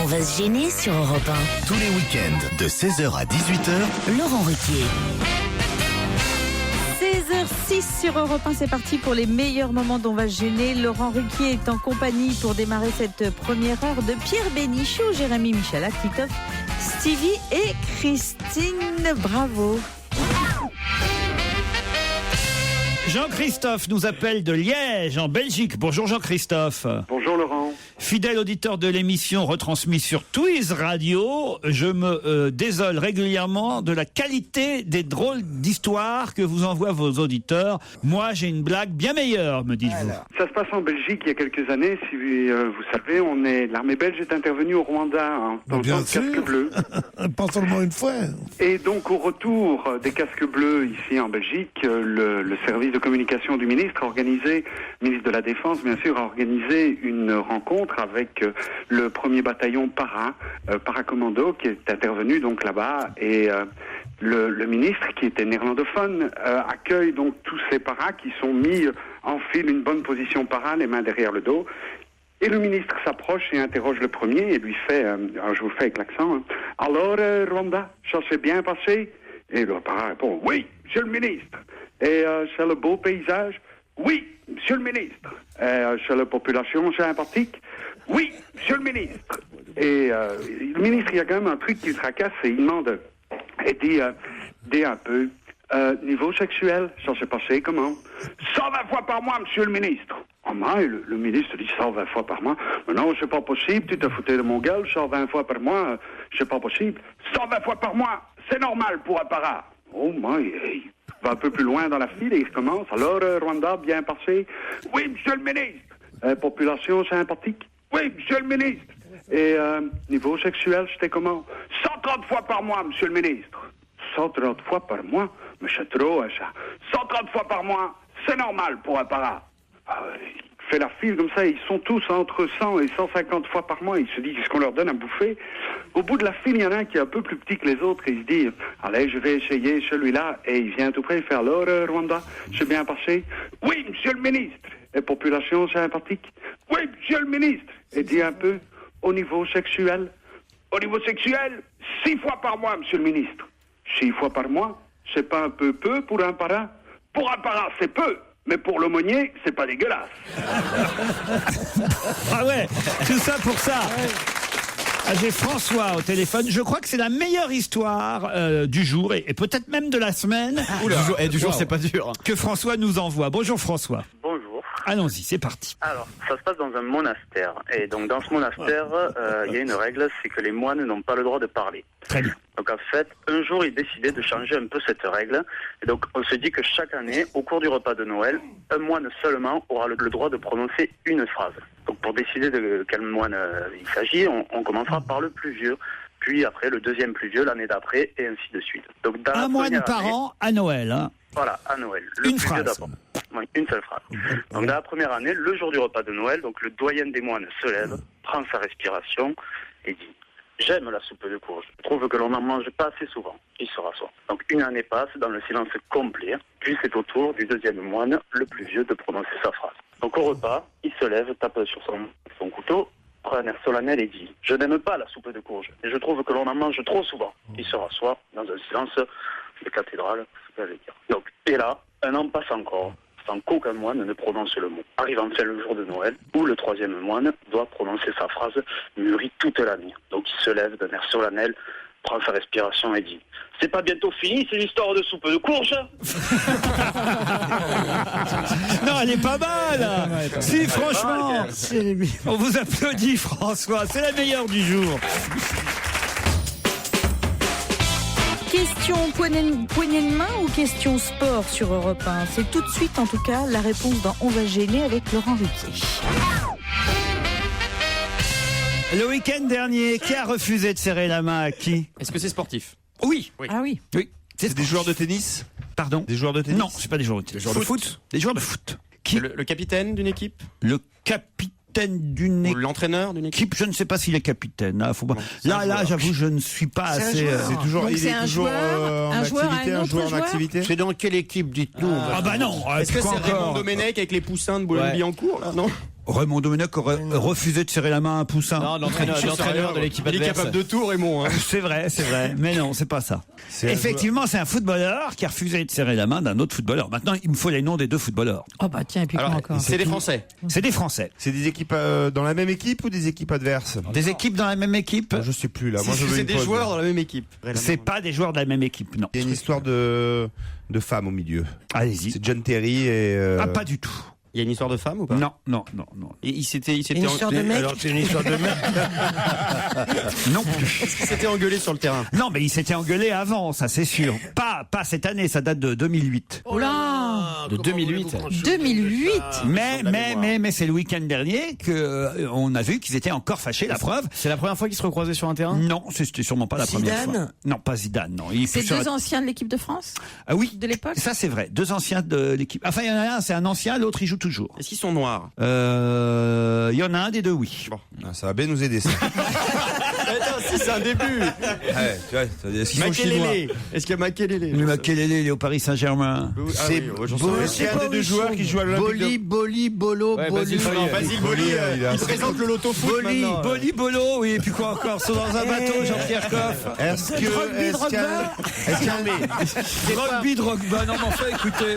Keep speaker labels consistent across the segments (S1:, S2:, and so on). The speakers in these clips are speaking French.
S1: va se gêner sur Europe 1.
S2: Tous les week-ends de 16h à 18h,
S1: Laurent Ruquier.
S3: 16h06 sur Europe 1, c'est parti pour les meilleurs moments dont on va se gêner. Laurent Ruquier est en compagnie pour démarrer cette première heure de Pierre Bénichou, Jérémy Michalak, Titoff, Stevie et Christine. Bravo.
S4: Jean-Christophe nous appelle de Liège, en Belgique. Bonjour Jean-Christophe.
S5: Bonjour Laurent.
S4: Fidèle auditeur de l'émission retransmise sur Twiz Radio, je me désole régulièrement de la qualité des drôles d'histoires que vous envoient vos auditeurs. Moi, j'ai une blague bien meilleure, me dites-vous.
S5: Ça se passe en Belgique il y a quelques années. Si vous savez, l'armée belge est intervenue au Rwanda en tant que casque bleu.
S6: Pas seulement une fois.
S5: Et donc, au retour des casques bleus ici en Belgique, le service de communication du ministre a organisé, ministre de la Défense, bien sûr, a organisé une rencontre avec le premier bataillon paracommando qui est intervenu donc là-bas et le ministre qui était néerlandophone accueille donc tous ces paras qui sont mis en file, une bonne position para, les mains derrière le dos. Et le ministre s'approche et interroge le premier et lui fait, alors je vous fais avec l'accent, hein, alors Rwanda, ça s'est bien passé? Et le para répond, oui, monsieur le ministre. Et c'est le beau paysage? Oui, monsieur le ministre. C'est la population sympathique? Oui, monsieur le ministre. Et le ministre, il y a quand même un truc qui le tracasse et il demande, et dit un peu, niveau sexuel, ça s'est passé comment? 120 fois par mois, monsieur le ministre. Oh my, le ministre dit 120 fois par mois. Mais non, c'est pas possible, tu te foutais de mon gueule, 120 fois par mois, c'est pas possible. 120 fois par mois, c'est normal pour un para. Oh my, hey. Va un peu plus loin dans la file et il recommence. Alors, Rwanda, bien passé? Oui, monsieur le ministre. Population sympathique? Oui, monsieur le ministre. Et niveau sexuel, c'était comment? 130 fois par mois, monsieur le ministre. 130 fois par mois? Mais c'est trop, hein, ça. 130 fois par mois, c'est normal pour un para. Il fait la file comme ça, ils sont tous entre 100 et 150 fois par mois. Il se dit, qu'est-ce qu'on leur donne à bouffer? Au bout de la file, il y en a un qui est un peu plus petit que les autres et il se dit, allez, je vais essayer celui-là. Et il vient tout près, il fait, alors, Rwanda, c'est bien passé? Oui, monsieur le ministre. Et population sympathique? Oui, monsieur le ministre. Et dit un peu, au niveau sexuel? Au niveau sexuel, 6 fois par mois, monsieur le ministre. 6 fois par mois? C'est pas un peu pour un para? Pour un para, c'est peu. Mais pour l'aumônier, c'est pas dégueulasse.
S4: Ah ouais, tout ça pour ça. Ah, j'ai François au téléphone. Je crois que c'est la meilleure histoire du jour et peut-être même de la semaine.
S7: Du jour, c'est pas dur.
S4: Que François nous envoie. Bonjour François.
S8: Bonjour.
S4: Allons-y, c'est parti.
S8: Alors, ça se passe dans un monastère. Et donc, dans ce monastère, il y a une règle, c'est que les moines n'ont pas le droit de parler.
S4: Très bien.
S8: Donc, en fait, un jour, ils décidaient de changer un peu cette règle. Et donc, on se dit que chaque année, au cours du repas de Noël, un moine seulement aura le droit de prononcer une phrase. Donc, pour décider de quel moine il s'agit, on commencera par le plus vieux. Puis après, le deuxième plus vieux, l'année d'après, et ainsi de suite. Donc, dans
S4: un moine par an à Noël. Hein.
S8: Voilà, à Noël.
S4: Une phrase.
S8: Oui, une seule phrase. Donc, dans la première année, le jour du repas de Noël, donc le doyen des moines se lève, prend sa respiration et dit « J'aime la soupe de courge. Je trouve que l'on n'en mange pas assez souvent. » Il se rassoit. Donc, une année passe dans le silence complet. Puis, c'est au tour du deuxième moine, le plus vieux, de prononcer sa phrase. Donc, au repas, il se lève, tape sur son couteau, prend un air solennel et dit « Je n'aime pas la soupe de courge. Et je trouve que l'on en mange trop souvent. » Il se rassoit dans un silence de cathédrale, j'allais dire. Donc, et là, un an passe encore, sans qu'aucun moine ne prononce le mot. Arrive enfin le jour de Noël, où le troisième moine doit prononcer sa phrase mûrie toute l'année. Donc il se lève d'un air solennel, prend sa respiration et dit « C'est pas bientôt fini, c'est l'histoire de soupe de courge ?»
S4: Non, elle est pas mal. Si, franchement, on vous applaudit François, c'est la meilleure du jour.
S3: Question poignée de main ou question sport sur Europe 1? C'est tout de suite en tout cas la réponse dans On va gêner avec Laurent Ruquier.
S4: Le week-end dernier, qui a refusé de serrer la main à qui?
S7: Est-ce que c'est sportif?
S4: Oui.
S3: Ah oui.
S4: Oui.
S6: C'est des joueurs de tennis?
S4: Pardon?
S6: Des joueurs de tennis?
S4: Non, c'est pas des joueurs de tennis.
S6: Des joueurs de foot?
S4: Des joueurs de foot. Qui?
S7: Le capitaine d'une équipe?
S4: Le capitaine d'une
S7: Ou
S4: équipe.
S7: l'entraîneur d'une équipe?
S4: Je ne sais pas s'il est capitaine. Hein, faut pas...
S7: Bon,
S4: là, j'avoue, je ne suis pas assez.
S6: C'est toujours,
S3: Donc
S6: il
S3: c'est
S6: est
S3: un
S6: toujours
S3: joueur,
S6: en
S3: un joueur,
S6: activité,
S3: un
S6: un
S3: autre
S6: joueur en
S3: joueur
S6: activité.
S9: C'est dans quelle équipe, dites-nous?
S4: Ah bah non.
S7: Est-ce que c'est Raymond
S4: encore
S7: Domenech avec les poussins de Boulogne-Billancourt là? Non.
S4: Raymond Domenech aurait refusé de serrer la main à un poussin.
S7: Non, l'entraîneur de l'équipe adverse. Il est capable de tout, Raymond. Hein.
S4: C'est vrai. Mais non, c'est pas ça. Effectivement, c'est un footballeur qui a refusé de serrer la main d'un autre footballeur. Maintenant, il me faut les noms des 2 footballeurs.
S3: Oh bah tiens, et puis quoi encore?
S7: C'est des Français.
S4: C'est des Français.
S6: C'est des équipes dans la même équipe ou des équipes adverses?
S4: Des équipes dans la même équipe?
S6: Je sais plus là. Moi, je veux
S7: C'est
S6: une
S7: des
S6: pause.
S7: joueurs dans la même équipe.
S4: C'est pas des joueurs de la même équipe, non.
S6: Il y a une histoire de femmes au milieu.
S4: Allez-y.
S6: C'est John Terry et.
S4: Ah, pas du tout.
S7: Il y a une histoire de femme ou pas?
S4: Non.
S7: Et il s'était
S9: Une histoire de mec.
S6: Alors c'est une histoire de mec.
S4: Non plus.
S7: Est-ce qu'il s'était engueulé sur le terrain?
S4: Non, mais il s'était engueulé avant, ça c'est sûr. Pas cette année, ça date de 2008.
S3: Oh là,
S7: De 2008.
S3: 2008.
S4: Mais c'est le week-end dernier que on a vu qu'ils étaient encore fâchés. La preuve.
S7: C'est la première fois qu'ils se recroisaient sur un terrain?
S4: Non, c'était sûrement pas la première fois.
S9: Zidane?
S4: Non, pas Zidane. Non,
S3: C'est 2 anciens de l'équipe de France
S4: Ah oui.
S3: de l'époque.
S4: Ça c'est vrai. 2 anciens de l'équipe. Enfin, il y en a un, c'est un ancien, l'autre il joue toujours.
S7: Est-ce qu'ils sont noirs?
S4: Il y en a un des 2, oui.
S7: Bon.
S6: Ah, ça va bien nous aider ça.
S7: Attends, si c'est un début.
S6: Ouais, tu vois, est-ce qu'ils sont chinois?
S7: Makelele. Est-ce qu'il y a Makelele?
S4: Le Makelele, il est au Paris Saint-Germain.
S6: C'est un des 2 joueurs qui joue à l'Olympique.
S9: Boli, Bolo, Boli.
S7: Basile Boli, il présente le loto foot maintenant.
S4: Boli, Bolo, oui, et puis quoi encore? Sont dans un bateau, Jean-Pierre Coff.
S6: Est-ce qu'il y a
S4: Rugby, Drogba, non, mais enfin, écoutez.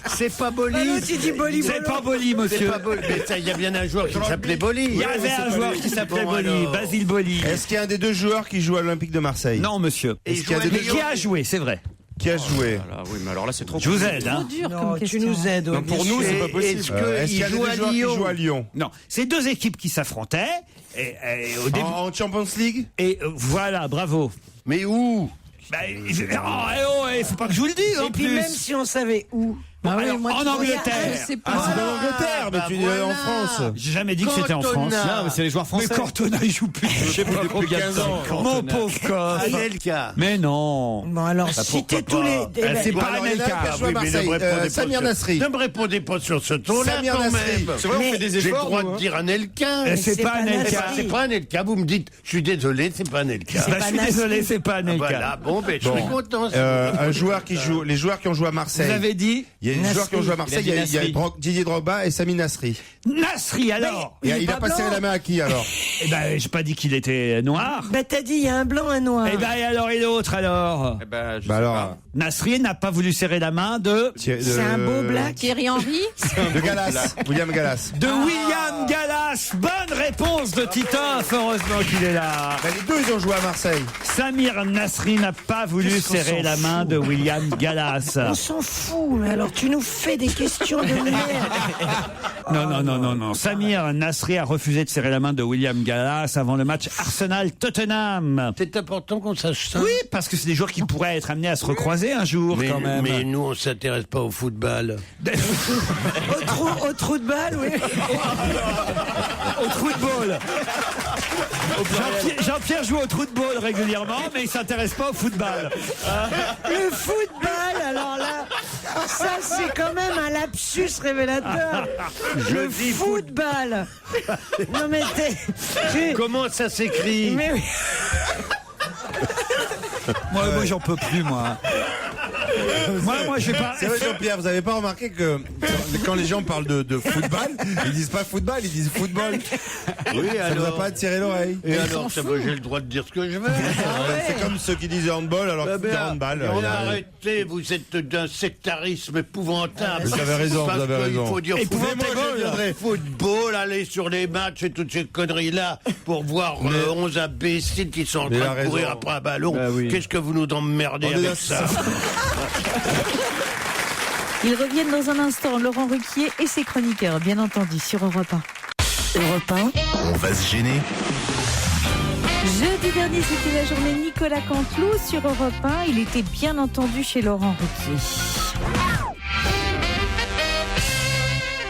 S9: C'est pas Boli. Tu dis Boli,
S4: C'est pas Boli, monsieur.
S9: Mais il y a bien un joueur qui s'appelait Boli.
S4: Il y avait un joueur qui s'appelait Boli, Basile Boli.
S6: Est-ce qu'il y a un des 2 joueurs qui joue à l'Olympique de Marseille?
S4: Non, monsieur.
S6: Est-ce qu'il y a des
S4: Mais
S6: 2
S4: qui a joué, c'est vrai.
S6: qui a joué?
S7: Oui, mais alors là, c'est trop.
S4: Je vous aide,
S3: Trop
S4: hein.
S3: dur
S9: Non,
S3: comme
S9: tu
S3: question.
S9: nous aides.
S7: Non, pour nous, c'est pas possible.
S6: Est-ce qu'il y a des 2 joueurs qui jouent à Lyon?
S4: Non, c'est 2 équipes qui s'affrontaient. Et au début.
S6: En Champions League?
S4: Et voilà, bravo.
S9: Mais où?
S4: Faut pas que je vous le dise en
S9: Et puis
S4: plus.
S9: même si on savait où.
S3: Ah oui,
S4: Alors,
S3: moi,
S4: en
S3: tu vois,
S4: Angleterre.
S3: c'est pas.
S6: C'est en Angleterre, mais tu dis en France.
S4: J'ai jamais dit que c'était en France.
S9: Cantona.
S7: Non, mais c'est les joueurs
S4: Mais
S7: français.
S4: Cantona, il joue plus. Je sais pas combien de temps. Mon pauvre Coff.
S9: Anelka.
S4: Mais non.
S9: Bon, alors, citez tous les.
S4: C'est pas Anelka.
S6: Joue à Marseille. Samir Nasri.
S9: Ne me répondez pas sur ce ton-là,
S6: Samir
S9: quand
S6: Nasri.
S9: même.
S7: C'est vrai, on fait des
S9: J'ai le
S7: efforts.
S9: droit
S7: nous,
S9: de
S7: hein.
S9: dire Anelka.
S4: C'est pas Anelka.
S9: C'est pas Anelka. Vous me dites, je suis désolé, c'est pas Anelka.
S4: Bah, je suis désolé, c'est pas Anelka.
S9: Voilà, bon, ben, je suis content.
S6: Un joueur qui joue, les joueurs qui ont joué à Marseille.
S4: Vous avez dit
S6: Il y a des joueurs qui ont joué à Marseille. Il y a Didier Drogba et Sami Nasri.
S4: Nasri alors.
S6: Il a pas serré la main à qui alors?
S4: Eh ben, j'ai pas dit qu'il était noir.
S9: Bah, t'as dit, il y a un blanc, un noir.
S4: Eh ben, et alors, et l'autre alors?
S7: Eh ben, je
S6: Bah
S7: sais
S6: alors,
S7: pas.
S4: Nasri n'a pas voulu serrer la main de
S9: C'est un beau black.
S3: Thierry Henry.
S6: De Gallas, William Gallas.
S4: William Gallas. Bonne réponse de Titoff. Heureusement qu'il est là.
S6: Bah, les 2 ils ont joué à Marseille.
S4: Samir Nasri n'a pas voulu
S9: Qu'est-ce qu'on
S4: serrer
S9: s'en
S4: la main
S9: fout
S4: de William Gallas.
S9: On s'en fout, mais alors tu nous fais des questions de merde.
S4: Non. Samir Nasri a refusé de serrer la main de William Gallas avant le match Arsenal-Tottenham.
S9: C'est important qu'on sache ça.
S4: Oui, parce que c'est des joueurs qui pourraient être amenés à se recroiser un jour quand même.
S9: Mais nous, on s'intéresse pas au football. Au trou de balle, oui.
S4: Au trou de ball. Jean-Pierre joue au trou de ball régulièrement, mais il s'intéresse pas au football.
S9: Le football, alors là, ça c'est quand même un lapsus révélateur. Le football. Non mais comment ça s'écrit? Mais oui.
S4: Moi, j'en peux plus, moi. Moi, je vais pas.
S6: C'est vrai, Jean-Pierre, vous avez pas remarqué que quand les gens parlent de football, ils disent pas football, ils disent football.
S9: Oui,
S6: Ça vous a pas attiré l'oreille.
S9: Et alors, j'ai le droit de dire ce que je veux.
S6: C'est comme ceux qui disent handball alors que c'est handball.
S9: Arrêtez, vous êtes d'un sectarisme épouvantable.
S6: Vous avez raison, vous avez raison.
S9: Il faut dire
S6: Épouvantable.
S9: football, aller sur les matchs et toutes ces conneries-là pour voir 11 imbéciles qui sont en
S6: Mais il a
S9: train de courir
S6: raison.
S9: après un ballon.
S4: Bah oui.
S9: Qu'est-ce que vous nous emmerdez
S6: On est
S9: avec
S6: là,
S9: ça?
S3: Ils reviennent dans un instant, Laurent Ruquier et ses chroniqueurs, bien entendu, sur Europe 1.
S1: Europe 1,
S2: On va se gêner.
S3: Jeudi dernier, c'était la journée Nicolas Canteloup sur Europe 1. Il était bien entendu chez Laurent Ruquier.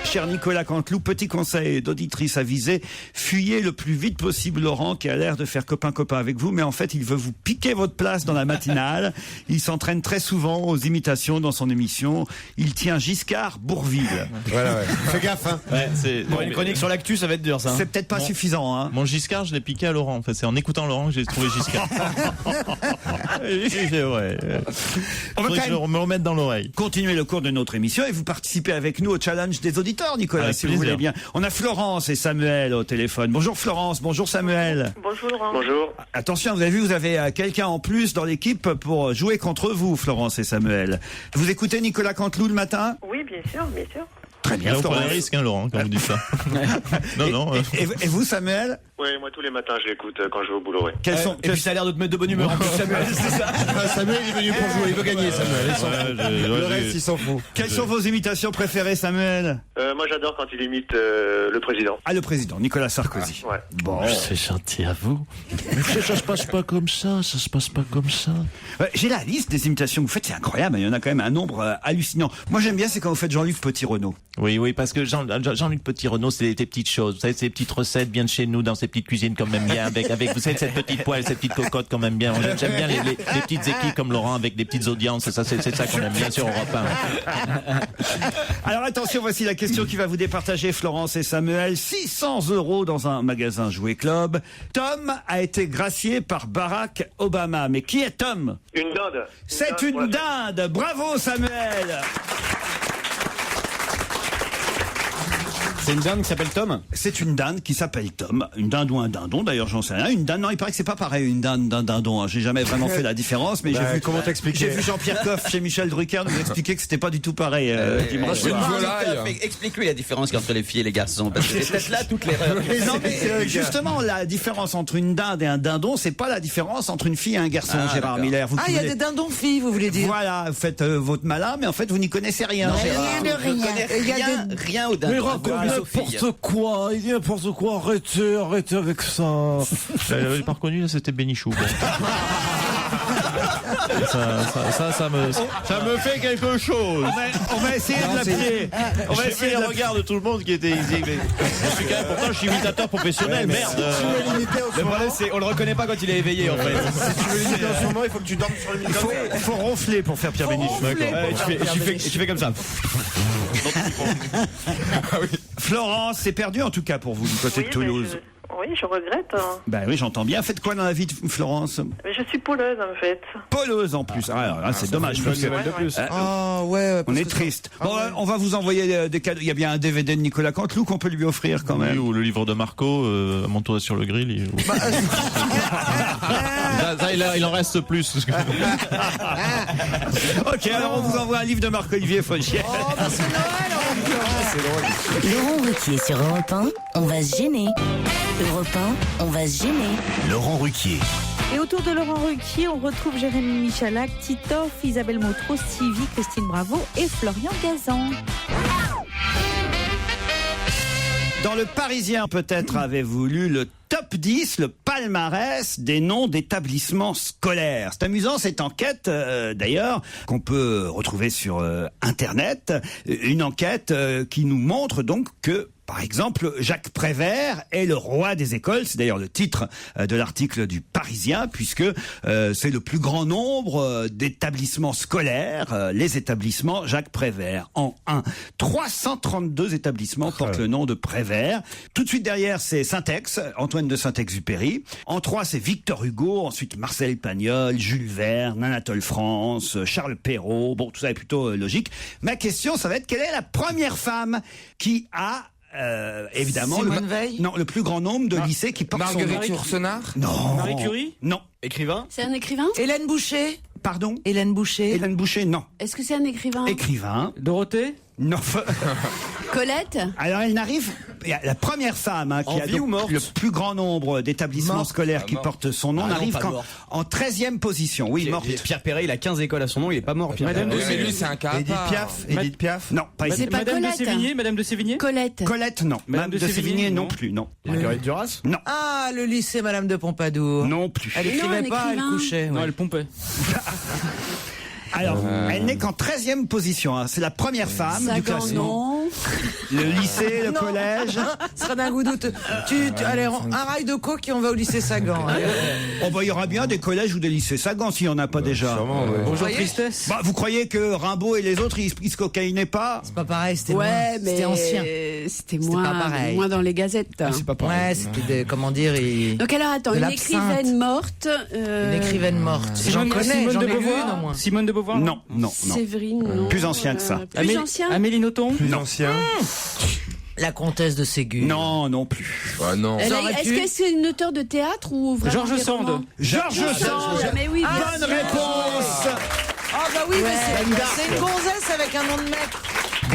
S4: Cher Nicolas Canteloup, petit conseil d'auditrice avisée, fuyez le plus vite possible Laurent qui a l'air de faire copain-copain avec vous, mais en fait il veut vous piquer votre place dans la matinale. Il s'entraîne très souvent aux imitations dans son émission. Il tient Giscard Bourville.
S6: Voilà, ouais. Fais gaffe, hein.
S10: Ouais, c'est
S7: Bon, une chronique sur l'actu, ça va être dur, ça. hein.
S4: C'est peut-être pas suffisant, hein.
S10: Mon Giscard, je l'ai piqué à Laurent. En fait, c'est en écoutant Laurent que j'ai trouvé Giscard. Ouais.
S4: On va
S10: Faudrait
S4: quand
S10: que je
S4: même
S10: me remette dans l'oreille.
S4: continuer le cours de notre émission et vous participez avec nous au challenge des auditeurs. auditeurs, Nicolas,
S10: Avec
S4: si vous
S10: plaisir.
S4: voulez bien. On a Florence et Samuel au téléphone. Bonjour Florence, bonjour Samuel.
S8: Bonjour Laurent. Bonjour.
S4: Attention, vous avez vu, vous avez quelqu'un en plus dans l'équipe pour jouer contre vous, Florence et Samuel. Vous écoutez Nicolas Canteloup le matin?
S8: Oui, bien sûr, bien sûr.
S4: Très bien,
S10: Là, vous prenez
S4: Florence.
S10: un risque, hein, Laurent, quand vous dites ça. Non.
S4: Et vous, Samuel?
S8: Oui, moi tous les matins je l'écoute quand je vais au boulot. Oui.
S4: Quels sont,
S7: Et puis ça a l'air de te mettre de bonne humeur en plus, Samuel, c'est ça.
S6: Samuel, il est venu pour jouer, il veut gagner, Samuel. Il s'en fout. Le reste, il s'en fout.
S4: Quelles sont vos imitations préférées, Samuel?
S8: Moi j'adore quand il imite le président.
S4: Ah, le président, Nicolas Sarkozy.
S8: Ouais.
S4: Bon.
S10: C'est gentil à vous. Mais ça se passe pas comme ça, ça se passe pas comme ça.
S4: Ouais, j'ai la liste des imitations que vous faites, c'est incroyable, il y en a quand même un nombre hallucinant. Moi j'aime bien, c'est quand vous faites Jean-Luc Petit-Renaud.
S10: Oui, parce que Jean-Luc Petit-Renaud, c'est des petites choses. Vous savez, ces petites recettes bien de chez nous, dans ces petites cuisines qu'on aime bien, avec vous savez, cette petite poêle, cette petite cocotte qu'on aime bien. J'aime bien les petites équipes comme Laurent avec des petites audiences, c'est ça qu'on aime bien sur Europe 1.
S4: Alors attention, voici la question qui va vous départager, Florence et Samuel. 600 € dans un magasin Jouet Club. Tom a été gracié par Barack Obama. Mais qui est Tom?
S8: Une dinde.
S4: C'est une dinde. Bravo, Samuel.
S7: C'est une dame qui s'appelle Tom.
S4: C'est une dinde qui s'appelle Tom. Une dinde ou un dindon, d'ailleurs, j'en sais rien. Une dinde, non, il paraît que c'est pas pareil, une dinde d'un dindon. Hein. J'ai jamais vraiment fait la différence, mais j'ai vu
S6: comment t'expliquer?
S4: J'ai vu Jean-Pierre Coff chez Michel Drucker nous expliquer que c'était pas du tout pareil dimanche soir.
S11: Explique-lui la différence entre les filles et les garçons, parce que c'est peut-être là toute l'erreur.
S4: Non, mais justement, la différence entre une dinde et un dindon, c'est pas la différence entre une fille et un garçon, Gérard Miller. Vous
S9: Il y a des dindons filles, vous voulez dire?
S4: Voilà, vous faites votre malin, mais en fait, vous n'y connaissez rien. Gérard.
S11: Rien au dindon.
S9: N'importe quoi, il dit n'importe quoi, arrêtez avec ça.
S10: J'avais pas reconnu, là, c'était Bénichou. Bon. Ça me fait quelque chose.
S4: On va essayer de l'appeler.
S10: On va essayer le regard de tout le monde qui était ici. Je suis quand même, pourtant, je suis imitateur professionnel, merde.
S7: Le problème, c'est on le reconnaît pas quand il est éveillé, en fait.
S6: Si tu veux l'imiter en ce moment, il faut que tu dormes sur le micro.
S4: Il faut ronfler pour faire Pierre Bénichou.
S7: Tu fais comme ça.
S4: Florence, c'est perdu en tout cas pour vous du côté de Toulouse.
S8: Oui, je regrette.
S4: Ben oui, j'entends bien. Faites quoi dans la vie, Florence?
S8: Mais je suis pôleuse en fait.
S4: Pôleuse en plus. Alors là, c'est dommage. Parce que,
S7: de plus.
S4: on est triste. Bon, on va vous envoyer des cadeaux. Il y a bien un DVD de Nicolas Canteloup qu'on peut lui offrir quand même.
S10: Oui, ou le livre de Marco, mon tour sur le grill. Il en reste plus.
S4: Ok, alors on vous envoie un livre de Marc-Olivier Fogiel.
S1: Laurent Ruquier sur Europe 1, on va se gêner. Europe 1, on va se gêner.
S2: Laurent Ruquier.
S3: Et autour de Laurent Ruquier, on retrouve Jérémy Michalak, Titoff, Isabelle Motro, Stevie, Christine Bravo et Florian Gazan.
S4: Dans le Parisien, peut-être avez-vous lu le top 10, le palmarès des noms d'établissements scolaires. C'est amusant cette enquête, d'ailleurs, qu'on peut retrouver sur Internet. Une enquête qui nous montre donc que, par exemple, Jacques Prévert est le roi des écoles. C'est d'ailleurs le titre de l'article du Parisien, puisque c'est le plus grand nombre d'établissements scolaires, les établissements Jacques Prévert. En 1, 332 établissements portent le nom de Prévert. Tout de suite derrière, c'est Saint-Ex, Antoine de Saint-Exupéry. En 3, c'est Victor Hugo. Ensuite, Marcel Pagnol, Jules Verne, Anatole France, Charles Perrault. Bon, tout ça est plutôt logique. Ma question, ça va être quelle est la première femme qui a évidemment
S9: Simone Veil
S4: le plus grand nombre de lycées qui portent son nom.
S6: Marguerite Yourcenar?
S4: Non.
S7: Marie Curie?
S4: Non.
S7: Écrivain?
S12: C'est un écrivain?
S9: Hélène Boucher?
S4: Pardon?
S9: Hélène Boucher?
S4: Hélène Boucher, non.
S12: Est-ce que c'est un écrivain?
S4: Écrivain.
S7: Dorothée?
S4: Non.
S12: Colette?
S4: Alors elle n'arrive. La première femme qui a
S7: vie ou
S4: donc
S7: morte?
S4: le plus grand nombre d'établissements scolaires qui portent son nom n'arrive qu'en 13e position. Oui, morte.
S7: Pierre Perret, il a 15 écoles à son nom, il est pas mort, Pierre.
S6: Oui, mais lui, c'est un cas. Edith Piaf? Edith Piaf?
S4: Non, pas
S12: C'est
S4: Edith.
S12: pas
S7: Madame de
S12: Colette.
S7: Sévigné? Madame de Sévigné?
S12: Colette.
S4: Colette, non. Madame de Sévigné, non plus, non.
S7: Marguerite Duras?
S4: Non.
S9: Ah, le lycée Madame de Pompadour.
S4: Non plus.
S9: Elle écrivait
S12: Non, un
S9: pas, elle
S12: écrivain.
S9: couchait.
S7: Non,
S9: ouais.
S7: elle pompait.
S4: Alors, elle n'est qu'en 13e position. Hein. C'est la première femme du
S12: Sagan,
S4: classement.
S12: non.
S4: Le lycée, le
S9: Non.
S4: collège.
S9: Ce serait d'un goût douteux. Allez, un rail de coke et on va au lycée Sagan. Allez.
S4: Oh bah il y aura bien des collèges ou des lycées Sagan s'il n'y en a pas déjà.
S6: Sûrement, ouais.
S7: Bonjour
S9: voyez
S7: Tristesse.
S4: Bah, vous croyez que Rimbaud et les autres ils se cocaïnaient pas?
S9: C'est pas pareil, c'était
S12: Ouais, mais
S9: c'était ancien.
S12: C'était
S9: pas
S12: moins,
S9: pareil.
S12: moins dans les gazettes.
S7: C'est pas pareil.
S9: Ouais, c'était comment dire,
S12: Donc alors attends,
S9: De
S12: une
S9: l'absinthe.
S12: écrivaine morte.
S9: une écrivaine morte. J'en connais,
S7: Simone
S9: j'en
S7: de
S9: ai lu
S7: Beauvoir?
S9: une au moins.
S7: Simone de Beauvoir?
S4: Non, non, non.
S12: Séverine, non.
S4: Plus ancien que ça.
S12: Plus ancien?
S7: Amélie Nothomb?
S6: Plus
S4: Non,
S6: ancien. tiens.
S9: La comtesse de Ségur.
S4: Non, non plus.
S6: Ah non.
S12: Est-ce que c'est une auteure de théâtre ou vraiment
S7: Georges
S12: des
S7: Sand.
S12: romans
S4: Georges Sand.
S12: Mais oui, bien
S4: Bonne
S12: sûr.
S4: réponse.
S9: Ah bah oui,
S12: Ouais,
S9: mais c'est une gonzesse avec un nom de mec.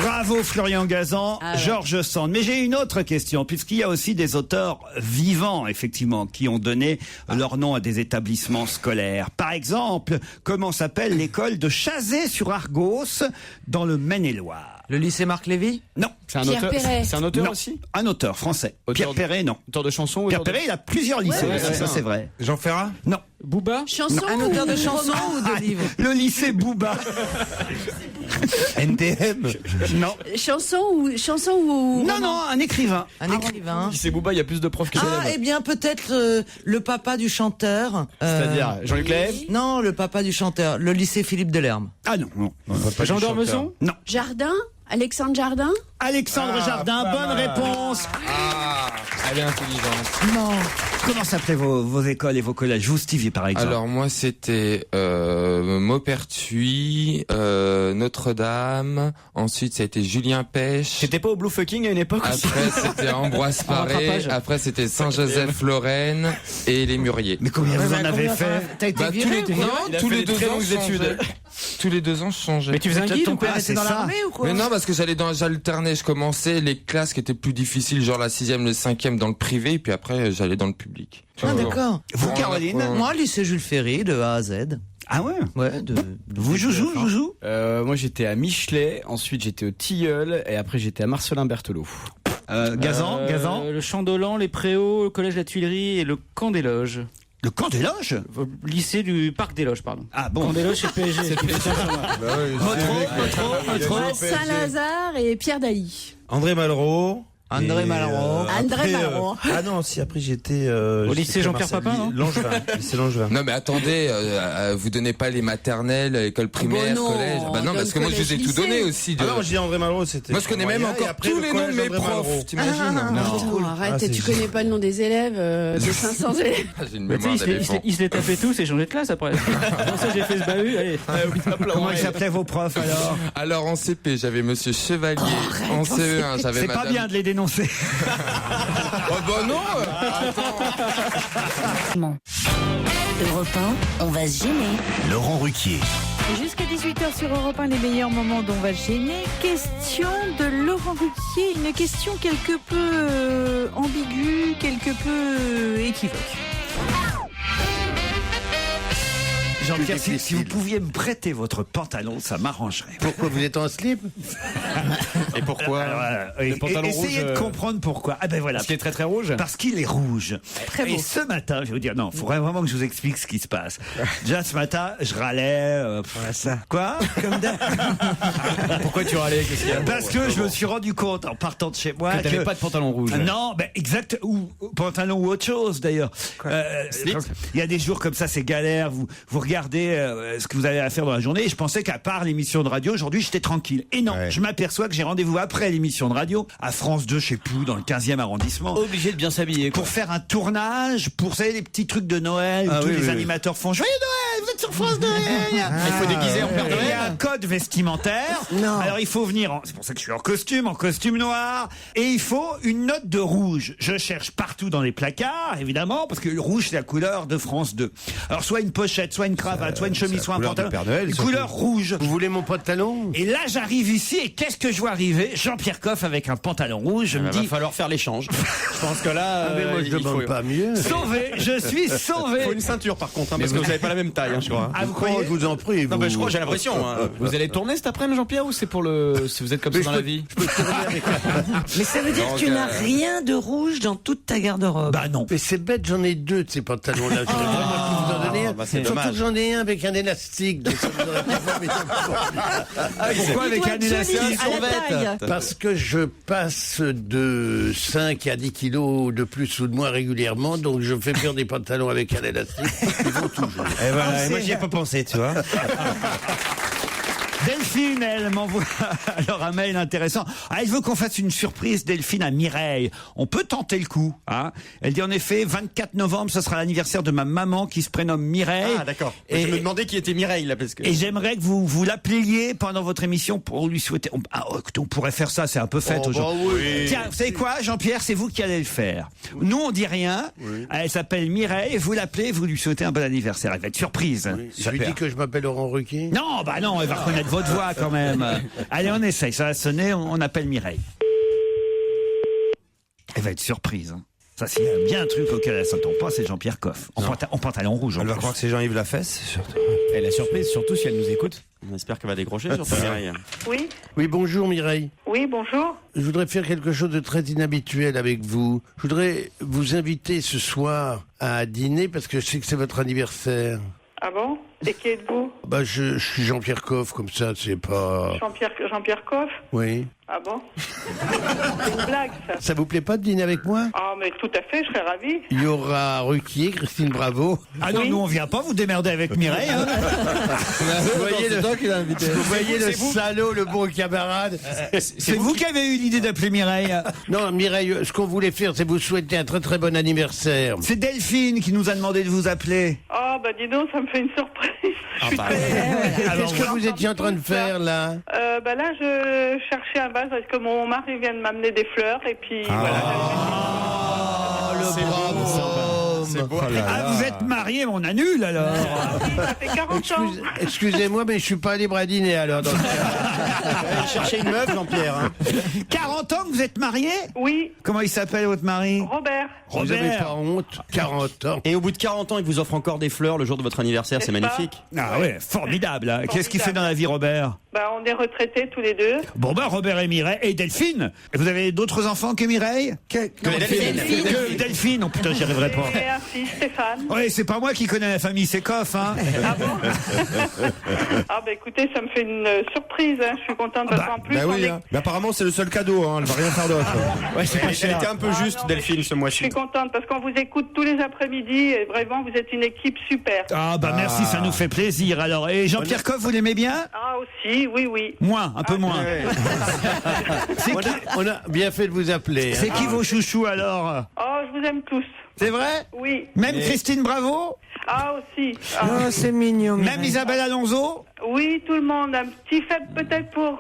S4: Bravo Florian Gazan,
S12: Ah ouais.
S4: Georges Sand. Mais j'ai une autre question, puisqu'il y a aussi des auteurs vivants, effectivement, qui ont donné leur nom à des établissements scolaires. Par exemple, comment s'appelle l'école de Chazé-sur-Argos, dans le Maine-et-Loire?
S9: Le lycée Marc Lévy?
S4: Non.
S7: C'est un
S12: Pierre
S7: auteur,
S12: Perret.
S7: c'est un auteur
S4: Non.
S7: aussi.
S4: Un auteur français.
S7: Auteur
S4: Pierre
S7: de-
S4: Perret, non.
S7: Auteur de chansons.
S4: Pierre Perret, il a plusieurs lycées,
S12: Ouais,
S4: ça c'est vrai.
S6: Jean Ferrat?
S4: Non.
S7: Booba.
S12: Chanson
S9: Un auteur de
S12: ou
S9: chansons
S12: roman
S9: ou de livres?
S4: Le lycée Booba.
S6: NTM?
S4: Non.
S12: Chanson ou
S4: Non,
S12: roman
S4: non, un écrivain.
S9: Un écrivain.
S7: Si c'est Booba, il y a plus de profs que
S9: Ah,
S7: d'élèves.
S9: eh bien peut-être le papa du chanteur.
S7: C'est-à-dire Jean-Luc Lahaye.
S9: Non, le papa du chanteur. Le lycée Philippe Delerme.
S4: Ah non, non.
S7: Jean d'Ormesson.
S4: Non.
S12: Jardin Alexandre Jardin
S4: Alexandre Jardin, bonne réponse.
S13: Elle est intelligente.
S9: Non.
S4: Comment s'appelaient vos écoles et vos collèges? Vous, Stevie, par exemple.
S13: Alors moi c'était Maupertuis, Notre-Dame, ensuite ça a été Julien Pêche.
S7: T'étais pas au Blue Fucking à une époque aussi?
S13: Après c'était Ambroise
S7: En
S13: Paré,
S7: rattrapage.
S13: après c'était Saint-Joseph-Lorraine et les Mûriers.
S4: Mais combien vous en avez fait?
S9: T'as été
S13: Bah,
S9: viré ou quoi?
S13: non,
S7: Il a
S13: tous
S7: fait
S13: les
S7: des
S13: 2
S7: très
S13: ans
S7: longues
S13: je changeais.
S7: études.
S13: Tous les 2 ans je changeais.
S7: Mais tu faisais un guide
S9: Ton
S7: ou
S9: père
S7: pas?
S9: était dans l'armée ou quoi?
S13: Mais non, parce que j'alternais, je commençais les classes qui étaient plus difficiles, genre la 6e, le 5e dans le privé, et puis après j'allais dans le public.
S9: Ah d'accord.
S4: Vous, Caroline?
S9: Moi, lycée Jules Ferry, de A à Z.
S4: Ah ouais?
S9: Ouais,
S4: Vous, Joujou?
S7: Moi j'étais à Michelet, ensuite j'étais au Tilleul et après j'étais à Marcelin Berthelot.
S4: Gazan?
S7: Le Champ d'Olan, les Préaux, le Collège de la Tuilerie et le Camp des Loges.
S4: Le camp des loges?
S7: Au lycée du Parc des Loges, pardon.
S4: Ah bon?
S7: Camp des Loges, c'est PSG.
S12: Moi, Saint-Lazare et Pierre Dailly.
S6: André Malraux.
S9: André Malraux.
S12: André Malraux.
S6: Ah non, si après j'étais
S7: Au lycée Jean-Pierre Papin, non?
S6: Langevin. Lycée Langevin.
S13: Non mais attendez, vous donnez pas les maternelles, école primaire,
S12: non,
S13: collège. Bah non,
S12: on
S13: parce que moi je vous ai
S12: donne
S13: tout donné aussi.
S6: Ah non, moi je dis André Malraux, c'était.
S13: Moi je connais même
S6: moyen, et
S13: encore
S6: après,
S13: tous
S6: le
S13: les noms de
S6: collège
S13: mes
S6: André Malraux.
S13: profs, t'imagines?
S12: Attends, arrête,
S6: Ah, c'est
S12: tu
S6: juste.
S12: connais pas le nom des élèves de 500 élèves.
S13: J'ai une
S7: Mais tu sais,
S13: mémoire d'éléphant.
S7: il se les tapait tous et changeait de classe après. Pour ça, j'ai fait ce bahut. Allez.
S4: Comment ils s'appelaient vos profs alors?
S13: Alors en CP, j'avais monsieur Chevalier. En CE1, j'avais
S4: C'est
S13: madame.
S4: pas bien de les dénoncer.
S13: Oh bah non.
S1: Europe 1, on va se gêner.
S2: Laurent Ruquier.
S3: Jusqu'à 18h sur Europe 1, les meilleurs moments dont on va se gêner. Question de Laurent Ruquier, une question quelque peu ambiguë, quelque peu équivoque.
S4: Jean-Pierre, si vous pouviez me prêter votre pantalon, ça m'arrangerait.
S6: Pourquoi vous êtes en slip?
S7: Et pourquoi?
S4: Le
S7: pantalon
S4: essayez
S7: rouge,
S4: de comprendre pourquoi. Ah ben voilà.
S7: Parce qu'il est très très rouge.
S4: Parce qu'il est rouge.
S12: Très beau.
S4: Et ce matin, je vais vous dire, non, il faudrait vraiment que je vous explique ce qui se passe. Déjà ce matin, je râlais.
S6: ça.
S4: Quoi?
S7: Pourquoi tu râlais? Qu'est-ce qu'il y a?
S4: Parce que je me suis rendu compte en partant de chez moi
S7: Que t'avais pas de pantalon rouge.
S4: Non, ben exact, ou pantalon ou autre chose d'ailleurs.
S7: Slip.
S4: Il y a des jours comme ça, c'est galère. Vous regardez ce que vous avez à faire dans la journée. Et je pensais qu'à part l'émission de radio, aujourd'hui, j'étais tranquille. Et non,
S6: Ouais.
S4: je m'aperçois que j'ai rendez-vous après l'émission de radio à France 2, je sais plus, dans le 15e arrondissement.
S7: Obligé de bien s'habiller.
S4: Pour faire un tournage, pour, vous savez, les petits trucs de Noël, où
S6: Ah
S4: tous
S6: oui,
S4: les
S6: oui,
S4: animateurs font Joyeux Noël, vous êtes sur France 2.
S7: Il faut déguiser en Père
S4: Et il y a un
S7: Noël.
S4: code vestimentaire.
S9: Non.
S4: Alors il faut venir, c'est pour ça que je suis en costume noir. Et il faut une note de rouge. Je cherche partout dans les placards, évidemment, parce que le rouge c'est la couleur de France 2. Alors soit une pochette, soit une cravate, soit une chemise, soit un
S6: couleur de
S4: pantalon.
S6: Père Noël,
S4: Une
S6: surtout.
S4: couleur rouge.
S6: Vous voulez mon pantalon?
S4: Et là j'arrive ici et qu'est-ce que je vois arriver? Jean-Pierre Coff avec un pantalon rouge. Je me
S7: Il va
S4: dis,
S7: falloir faire l'échange. Je pense que là.
S6: Mais moi je
S7: il
S6: demande
S7: faut-
S6: pas mieux.
S4: sauvé, je suis sauvé.
S7: Faut une ceinture par contre, parce que vous avez pas la même taille, je crois.
S4: Ah, vous
S6: Oh,
S4: croyez?
S6: je vous en prie.
S7: Non,
S6: vous...
S7: mais je crois, j'ai l'impression. Vous allez tourner cet après-midi, Jean-Pierre, ou c'est pour le. Si vous êtes comme ça dans la vie?
S9: Mais ça veut dire que tu n'as rien de rouge dans toute ta garde-robe.
S4: Bah non.
S6: Mais c'est bête, j'en ai deux de ces pantalons-là. J'aurais vraiment pu vous en donner un.
S7: bah, c'est
S6: Surtout
S7: dommage.
S6: que j'en ai un avec un élastique. Donc ça vous aurait pas formidable.
S4: Pourquoi avec un élastique?
S12: à la taille.
S6: Parce que je passe de 5 à 10 kilos de plus ou de moins régulièrement, donc je fais faire des pantalons avec un élastique. Ils vont toujours. Et voilà, moi j'y ai pas pensé, tu vois.
S4: Delphine, elle m'envoie alors un mail intéressant. Ah, elle veut qu'on fasse une surprise, Delphine, à Mireille. On peut tenter le coup, hein. Elle dit en effet, 24 novembre, ce sera l'anniversaire de ma maman qui se prénomme Mireille.
S14: Ah, d'accord.
S4: Et
S14: Je me demandais qui était Mireille, là, parce que...
S4: Et j'aimerais que vous l'appeliez pendant votre émission pour lui souhaiter... on pourrait faire ça, c'est un peu fête aujourd'hui.
S6: Oui.
S4: Tiens, vous savez quoi, Jean-Pierre, c'est vous qui allez le faire. Nous, on dit rien. Elle s'appelle Mireille, vous l'appelez, vous lui souhaitez un bon anniversaire. Elle va être surprise.
S6: Oui. Je lui dis que je m'appelle Laurent Ruquier.
S4: Non, bah non, elle va reconnaître votre voix quand même. Allez, on essaye, ça va sonner, on appelle Mireille. Elle va être surprise. Hein. Ça, s'il y a bien un truc auquel elle s'attend pas, c'est Jean-Pierre Coff. En pantalon rouge.
S14: Elle va croire que c'est Jean-Yves Lafesse, surtout.
S7: Et la surprise, surtout si elle nous écoute.
S14: On espère qu'elle va décrocher, surtout Mireille.
S15: Oui,
S6: Oui, bonjour Mireille.
S15: oui, bonjour.
S6: Je voudrais faire quelque chose de très inhabituel avec vous. Je voudrais vous inviter ce soir à dîner parce que je sais que c'est votre anniversaire.
S15: Ah bon? Et qui êtes-vous?
S6: Bah, je suis Jean-Pierre Coff, comme ça, c'est pas...
S15: Jean-Pierre Coff?
S6: Oui.
S15: Ah bon? C'est une blague, ça.
S6: Ça vous plaît pas de dîner avec moi?
S15: Ah, mais tout à fait, je serais ravie.
S6: Il y aura Ruquier, Christine Bravo.
S4: Ah non, nous on vient pas, vous démerdez avec Mireille. Hein.
S6: Vous voyez le salaud, le bon camarade.
S4: C'est vous qui avez eu l'idée d'appeler Mireille.
S6: Non, Mireille, ce qu'on voulait faire, c'est vous souhaiter un très très bon anniversaire.
S4: C'est Delphine qui nous a demandé de vous appeler.
S15: Ah, bah dis donc, ça me fait une surprise. Je suis très...
S6: Qu'est-ce que vous étiez en train de faire là?
S15: Bah là, je cherchais un vase parce que mon mari vient de m'amener des fleurs et puis voilà.
S6: Le bravo.
S14: C'est beau.
S4: Vous êtes mariés, mais on annule alors.
S15: Ça fait 40 ans.
S6: Excusez-moi, mais je suis pas libre à dîner alors. Dans
S14: Chercher une meuf, Jean-Pierre. Hein.
S4: 40 ans que vous êtes mariés?
S15: Oui.
S4: Comment il s'appelle votre mari?
S15: Robert.
S6: Vous n'avez pas honte? 40 ans.
S14: Et au bout de 40 ans, il vous offre encore des fleurs le jour de votre anniversaire, c'est magnifique.
S4: Ah ouais, formidable. Hein. Qu'est-ce qu'il fait dans la vie, Robert?
S15: Bah, on est retraités tous les deux.
S4: Bon bah Robert et Mireille et Delphine. Vous avez d'autres enfants que Mireille? Que Delphine. Oh putain, j'y arriverai pas.
S15: Et un fils, Stéphane.
S4: Oui, c'est pas moi qui connais la famille Secoff, hein.
S15: Ah bon? Ah bah écoutez, ça me fait une surprise, hein. Je suis contente parce qu'en plus
S14: Bah
S15: on
S14: oui,
S15: est...
S14: hein. Mais apparemment c'est le seul cadeau, hein. Elle va rien faire d'autre.
S4: Ouais, c'est pas
S14: Elle
S4: cher.
S14: était un peu juste,
S15: non, mais
S14: Delphine, ce
S15: Je
S14: mois-ci.
S15: suis contente parce qu'on vous écoute tous les après-midi et vraiment vous êtes une équipe super.
S4: Ah bah merci, ça nous fait plaisir. Alors, et Jean-Pierre Coff, vous l'aimez bien?
S15: Ah aussi, oui, oui.
S4: Moins, un peu moins.
S6: On a bien fait de vous appeler.
S4: C'est qui vos chouchous alors?
S15: Oh, je vous aime tous.
S4: C'est vrai?
S15: Oui.
S4: Même Christine Bravo?
S15: Ah aussi. Ah.
S9: Oh, c'est mignon.
S4: Même Isabelle Alonso?
S15: Oui, tout le monde. Un petit faible peut-être pour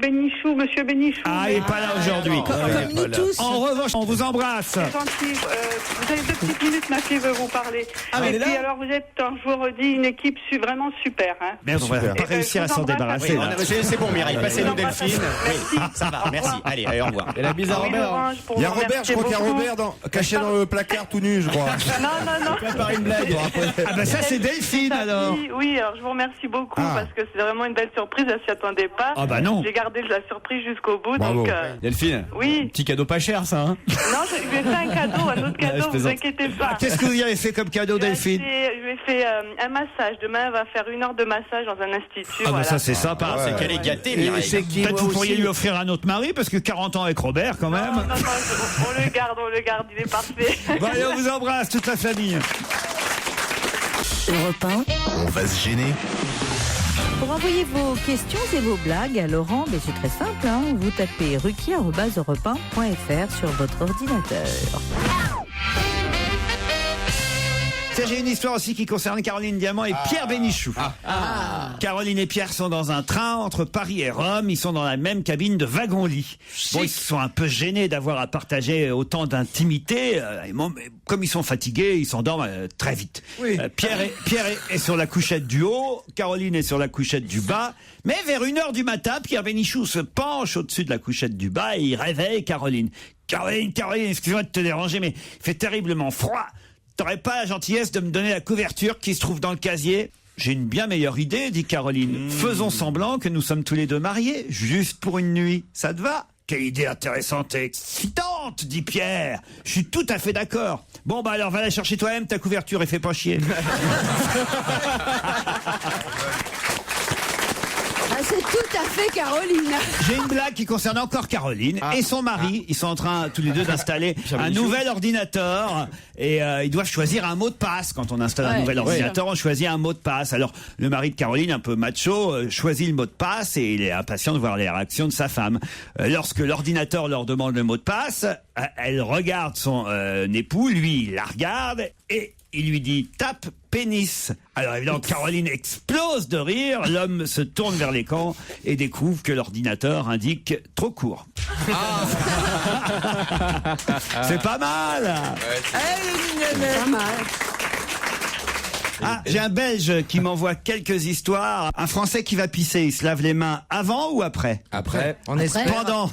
S15: Bénichou, Monsieur Bénichou.
S4: Ah, il n'est pas là aujourd'hui.
S9: Comme nous tous.
S4: En revanche, on vous embrasse.
S15: C'est gentil. Vous avez 2 petites minutes, ma fille veut vous parler.
S4: Ah, elle
S15: et
S4: est
S15: puis
S4: là
S15: alors, vous êtes, je vous redis, une équipe vraiment super. Hein.
S4: Mais on va pas
S15: Eh ben,
S4: réussir à
S15: je vous
S4: s'en
S15: embrasse.
S4: débarrasser.
S15: Oui,
S4: là.
S14: C'est bon, Mireille, passez-nous Delphine.
S15: Merci.
S14: Ça va, merci. Allez, au revoir.
S7: Et la bise à
S15: Oui,
S7: Robert.
S15: Laurent, pour
S14: Il y a
S15: vous
S14: Robert, je
S15: remercier
S14: crois qu'il y a
S15: beaucoup.
S14: Robert caché dans le placard tout nu, je crois.
S15: Non.
S14: Prépare une blague.
S4: Ah bah ça c'est Delphine alors.
S15: Oui, alors je vous remercie beaucoup parce que c'est vraiment une belle surprise, elle s'y attendait pas.
S4: Ah bah non.
S15: J'ai gardé la surprise jusqu'au bout,
S14: Bravo.
S15: donc...
S7: Delphine.
S15: Oui.
S7: Petit cadeau pas cher, ça, hein.
S15: Non, je lui ai fait un cadeau, un autre cadeau, vous
S7: plaisante.
S15: inquiétez pas.
S4: Qu'est-ce que vous y avez fait comme cadeau, Delphine?
S15: Je lui ai fait un massage. Demain, elle va faire 1 heure de massage dans un institut.
S4: Ah bah
S15: voilà.
S4: ça c'est sympa.
S14: C'est qu'elle est gâtée,
S6: Et
S14: Mireille.
S6: c'est qui,
S4: Peut-être
S6: moi
S4: vous pourriez
S6: aussi
S4: lui offrir un autre mari parce que 40 ans avec Robert quand même.
S15: Non, on le garde, il est parfait.
S4: Bon allez, on vous embrasse toute la famille.
S1: Europe 1,
S2: On va se gêner.
S3: Pour envoyer vos questions et vos blagues à Laurent, c'est très simple. Hein, vous tapez ruquier@europe1.fr sur votre ordinateur.
S4: Tiens, j'ai une histoire aussi qui concerne Caroline Diamant et Pierre Bénichou. Caroline et Pierre sont dans un train entre Paris et Rome. Ils sont dans la même cabine de wagon-lit. Bon, ils sont un peu gênés d'avoir à partager autant d'intimité. Mais comme ils sont fatigués, ils s'endorment très vite.
S9: Oui.
S4: Pierre est sur la couchette du haut, Caroline est sur la couchette du bas. Mais vers 1h du matin, Pierre Bénichou se penche au-dessus de la couchette du bas et il réveille Caroline. Caroline, excuse-moi de te déranger, mais il fait terriblement froid. T'aurais pas la gentillesse de me donner la couverture qui se trouve dans le casier? J'ai une bien meilleure idée, dit Caroline. Faisons semblant que nous sommes tous les deux mariés, juste pour une nuit. Ça te va? Quelle idée intéressante et excitante, dit Pierre. Je suis tout à fait d'accord. Bon, bah alors va la chercher toi-même, ta couverture, et fais pas chier.
S9: Ah, c'est
S12: Tout à fait, Caroline.
S4: J'ai une blague qui concerne encore Caroline et son mari. Ils sont en train tous les deux d'installer un nouvel ordinateur et ils doivent choisir un mot de passe. Quand on installe un nouvel ordinateur, on choisit un mot de passe. Alors le mari de Caroline, un peu macho, choisit le mot de passe et il est impatient de voir les réactions de sa femme. Lorsque l'ordinateur leur demande le mot de passe, elle regarde son époux, lui il la regarde et il lui dit « tape pénis ». Alors évidemment, Caroline explose de rire, l'homme se tourne vers l'écran et découvre que l'ordinateur indique « trop court ». C'est pas mal.
S12: Pas mal.
S4: Ah, j'ai un Belge qui m'envoie quelques histoires. Un Français qui va pisser, il se lave les mains avant ou après ?
S7: Après.
S9: On espère.
S4: Pendant.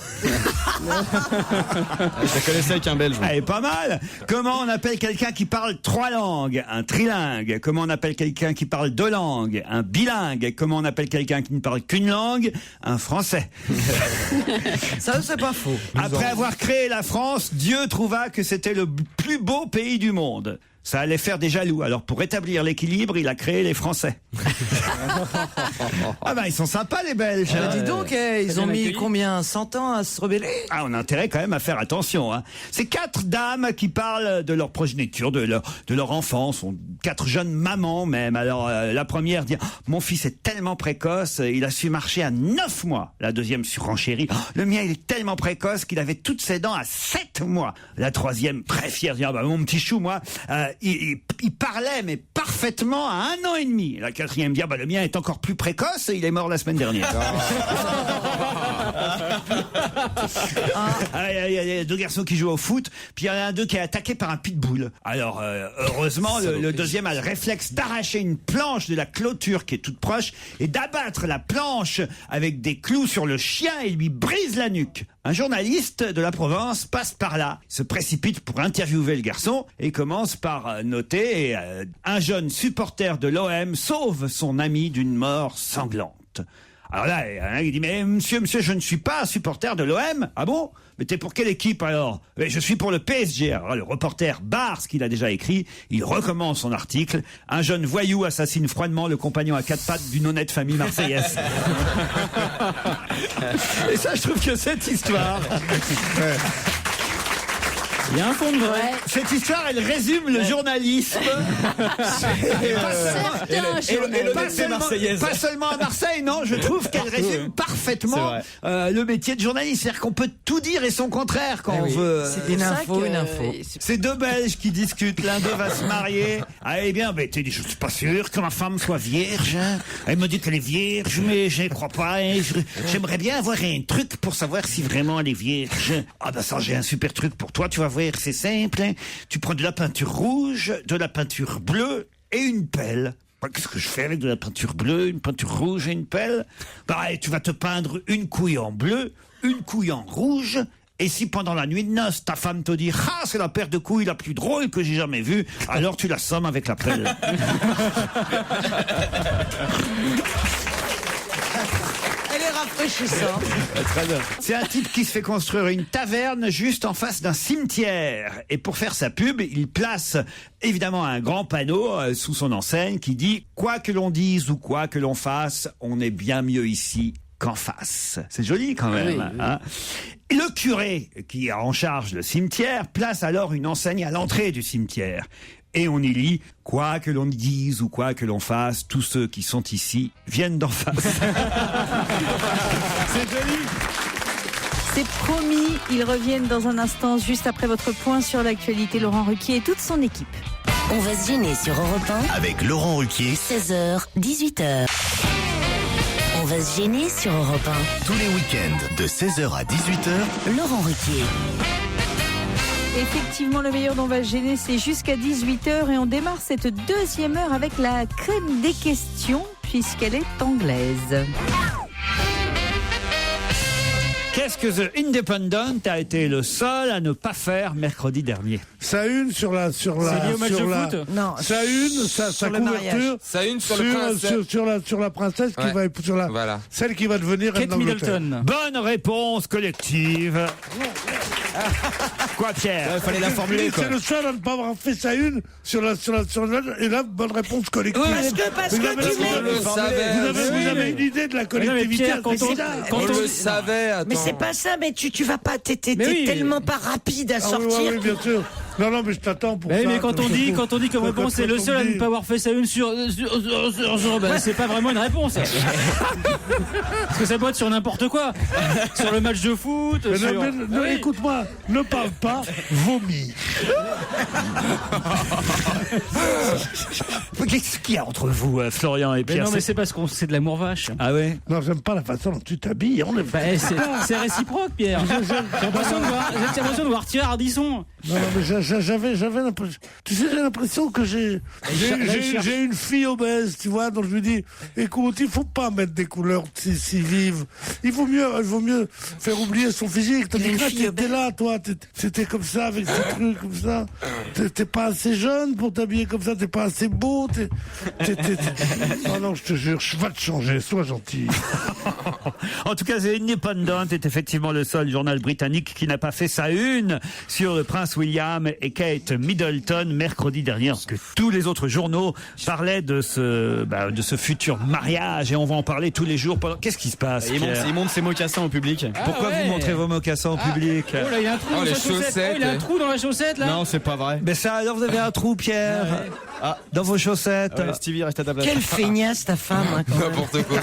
S7: Je connaissais avec un Belge.
S4: Elle est pas mal. Comment on appelle quelqu'un qui parle 3 langues ? Un trilingue. Comment on appelle quelqu'un qui parle 2 langues ? Un bilingue. Comment on appelle quelqu'un qui ne parle qu'une langue ? Un français.
S9: Ça, c'est pas faux.
S4: Après avoir créé la France, Dieu trouva que c'était le plus beau pays du monde. Ça allait faire des jaloux. Alors, pour rétablir l'équilibre, il a créé les Français. Ah ben, ils sont sympas, les Belges.
S9: Dis donc, ils ont mis combien 100 ans à se rebeller ?
S4: Ah, on a intérêt quand même à faire attention. Hein. C'est 4 dames qui parlent de leur progéniture, de leur enfance. 4 jeunes mamans même. Alors, la première dit « Mon fils est tellement précoce, il a su marcher à 9 mois. » La deuxième surenchérit « Le mien, il est tellement précoce qu'il avait toutes ses dents à 7 mois. » La troisième, très fière, dit « Ah bah, mon petit chou, moi... il parlait, mais parfaitement à 1 an et demi. La quatrième dit, le mien est encore plus précoce, il est mort la semaine dernière. Il y a 2 garçons qui jouent au foot, puis il y en a un d'eux qui est attaqué par un pitbull. Alors, heureusement, le deuxième a le réflexe d'arracher une planche de la clôture qui est toute proche et d'abattre la planche avec des clous sur le chien et lui brise la nuque. Un journaliste de la Provence passe par là, se précipite pour interviewer le garçon et commence par noter un jeune supporter de l'OM sauve son ami d'une mort sanglante. Alors là, il dit, mais monsieur, je ne suis pas un supporter de l'OM. Ah bon ? Mais t'es pour quelle équipe alors ? Mais je suis pour le PSG. Alors le reporter barre ce qu'il a déjà écrit, il recommence son article. Un jeune voyou assassine froidement le compagnon à 4 pattes d'une honnête famille marseillaise. Et ça, je trouve que cette histoire... Il y a un fond de vrai. Cette histoire, elle résume le journalisme. Pas seulement à Marseille, non, je trouve qu'elle résume parfaitement le métier de journaliste. C'est-à-dire qu'on peut tout dire et son contraire quand on veut.
S9: C'est une info.
S4: C'est 2 Belges qui discutent, l'un d'eux va se marier. Ah, eh bien, je suis pas sûr que ma femme soit vierge. Hein. Elle me dit qu'elle est vierge, mais je ne crois pas. Hein. J'aimerais bien avoir un truc pour savoir si vraiment elle est vierge. Ah ben ça, j'ai un super truc pour toi, tu vas voir. C'est simple, hein. Tu prends de la peinture rouge, de la peinture bleue et une pelle. Qu'est-ce que je fais avec de la peinture bleue, une peinture rouge et une pelle ? Tu vas te peindre une couille en bleu, une couille en rouge, et si pendant la nuit de noces, ta femme te dit « Ah, c'est la paire de couilles la plus drôle que j'ai jamais vue », alors tu la sommes avec la pelle.
S9: Elle est rafraîchissante.
S4: Très bien. C'est un type qui se fait construire une taverne juste en face d'un cimetière. Et pour faire sa pub, il place évidemment un grand panneau sous son enseigne qui dit « Quoi que l'on dise ou quoi que l'on fasse, on est bien mieux ici qu'en face ». C'est joli quand même. Oui. Hein. Le curé, qui a en charge le cimetière, place alors une enseigne à l'entrée du cimetière. Et on y lit « Quoi que l'on dise ou quoi que l'on fasse, tous ceux qui sont ici viennent d'en face. » C'est joli.
S3: C'est promis, ils reviennent dans un instant, juste après votre point sur l'actualité. Laurent Ruquier et toute son équipe.
S1: On va se gêner sur Europe 1.
S2: Avec Laurent Ruquier.
S1: 16h, 18h. On va se gêner sur Europe 1.
S2: Tous les week-ends, de 16h à 18h.
S1: Laurent Ruquier.
S3: Effectivement, le meilleur dont on va se gêner, c'est jusqu'à 18h et on démarre cette 2e heure avec la crème des questions puisqu'elle est anglaise.
S4: Qu'est-ce que The Independent a été le seul à ne pas faire mercredi dernier ?
S6: sa une sur la
S9: C'est lié au match de foot ?
S3: Non.
S6: sa une, sa
S3: le mariage.
S6: couverture.
S13: Ça une sur le prince.
S6: Sur la princesse qui
S13: Ouais.
S6: va sur la
S13: Voilà.
S6: celle qui va devenir reine
S4: Kate
S6: d'Angleterre.
S4: Middleton. Bonne réponse collective. Quoi, Pierre?
S14: Il fallait la formuler, quoi.
S6: C'est le seul à ne pas avoir fait sa une sur la et là, bonne réponse collective.
S9: Parce que tu
S6: Vous avez une idée de la collectivité.
S9: Pierre, quand
S13: On le savait, attends.
S9: Mais c'est pas ça, mais tu vas pas, t'es
S4: Mais oui.
S9: tellement pas rapide à
S6: Ah oui,
S9: sortir.
S6: oui, bien sûr. Non, mais je t'attends pour ça.
S4: Mais quand on dit comme réponse, c'est le seul à ne pas
S6: avoir.
S4: avoir fait sa une sur c'est pas vraiment une réponse. Parce que ça peut être sur n'importe quoi. Sur le match de foot.
S6: Écoute-moi, ne parle pas, vomis.
S4: Qu'est-ce qu'il y a entre vous, Florian et Pierre?
S16: Non, mais c'est parce qu'on c'est de l'amour vache.
S4: Ah ouais?
S6: Non, j'aime pas la façon dont tu t'habilles.
S16: C'est réciproque, Pierre. J'ai l'impression de voir Thierry Ardisson.
S6: Non, mais j'avais l'impression. Tu sais, j'ai l'impression que j'ai une fille obèse, tu vois, donc je lui dis, écoute, il faut pas mettre des couleurs si vives. Il vaut mieux faire oublier son physique. Tandis que là, t'étais là, toi, t'étais comme ça, avec ces trucs comme ça. T'es pas assez jeune pour t'habiller comme ça, t'es pas assez beau. Non, je te jure, je vais te changer, sois gentil.
S4: En tout cas, The Independent est effectivement le seul journal britannique qui n'a pas fait sa une sur le prince William et Kate Middleton mercredi dernier, parce que tous les autres journaux parlaient de ce futur mariage, et on va en parler tous les jours. Qu'est-ce qui se passe?
S14: Il montre ses mocassins au public.
S4: Pourquoi vous montrez vos mocassins au public?
S16: Oh là, il y a un trou dans la chaussette. Il y a un trou dans la chaussette, là.
S14: Non, c'est pas vrai.
S4: Mais ça, alors vous avez un trou, Pierre, dans vos chaussettes.
S14: Ouais, Stevie, reste à ta place.
S9: Quelle feignasse ta femme, hein, quand même.
S13: N'importe quoi.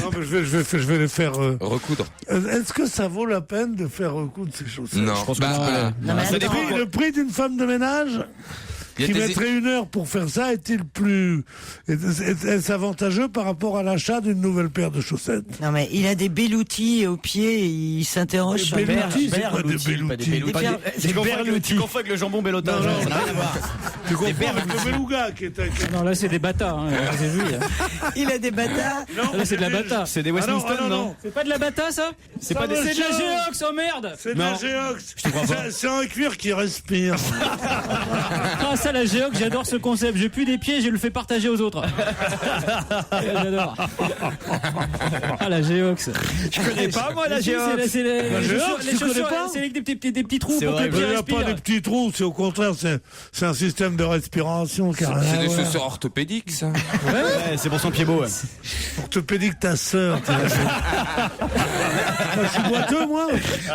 S6: Non, mais je vais les faire
S13: recoudre.
S6: Est-ce que ça vaut la peine de faire recoudre ces chaussettes?
S13: Non. Je pense que
S6: le prix d'une femme de ménage qui mettrait 1 heure pour faire ça est-ce avantageux par rapport à l'achat d'une nouvelle paire de chaussettes?
S9: Non, mais il a des belloutis aux pieds, il s'interroge sur
S6: Belloutis, c'est quoi des belloutis?
S14: Tu confonds avec le jambon bellotin.
S6: Non,
S14: ça n'a rien à voir.
S6: Tu confonds avec le beluga qui est...
S16: Non, là, c'est des bâtas. Hein. J'ai vu.
S9: Il a des bâtas.
S16: Là, c'est de la bata.
S14: C'est des Westminster, non?
S16: C'est pas de la bata, ça? C'est de la Géox, oh merde!
S6: C'est de la Géox. C'est un cuir qui respire.
S16: Ah, ça, la Géox, j'adore ce concept. J'ai plus des pieds, je le fais partager aux autres. J'adore. Ah, la Géox.
S4: Je connais pas, moi, la Géox.
S16: C'est
S6: La Géox, tu connais pas?
S16: C'est avec des petits trous
S14: C'est
S16: pour que le
S14: horrible.
S16: pied
S6: Il n'y a pas
S16: respire.
S6: des petits trous, c'est au contraire, c'est un système de respiration.
S13: C'est des chaussures orthopédiques, ça.
S14: Ouais, c'est pour son pied beau. Ouais.
S6: Orthopédique ta sœur. Je suis boiteux, moi.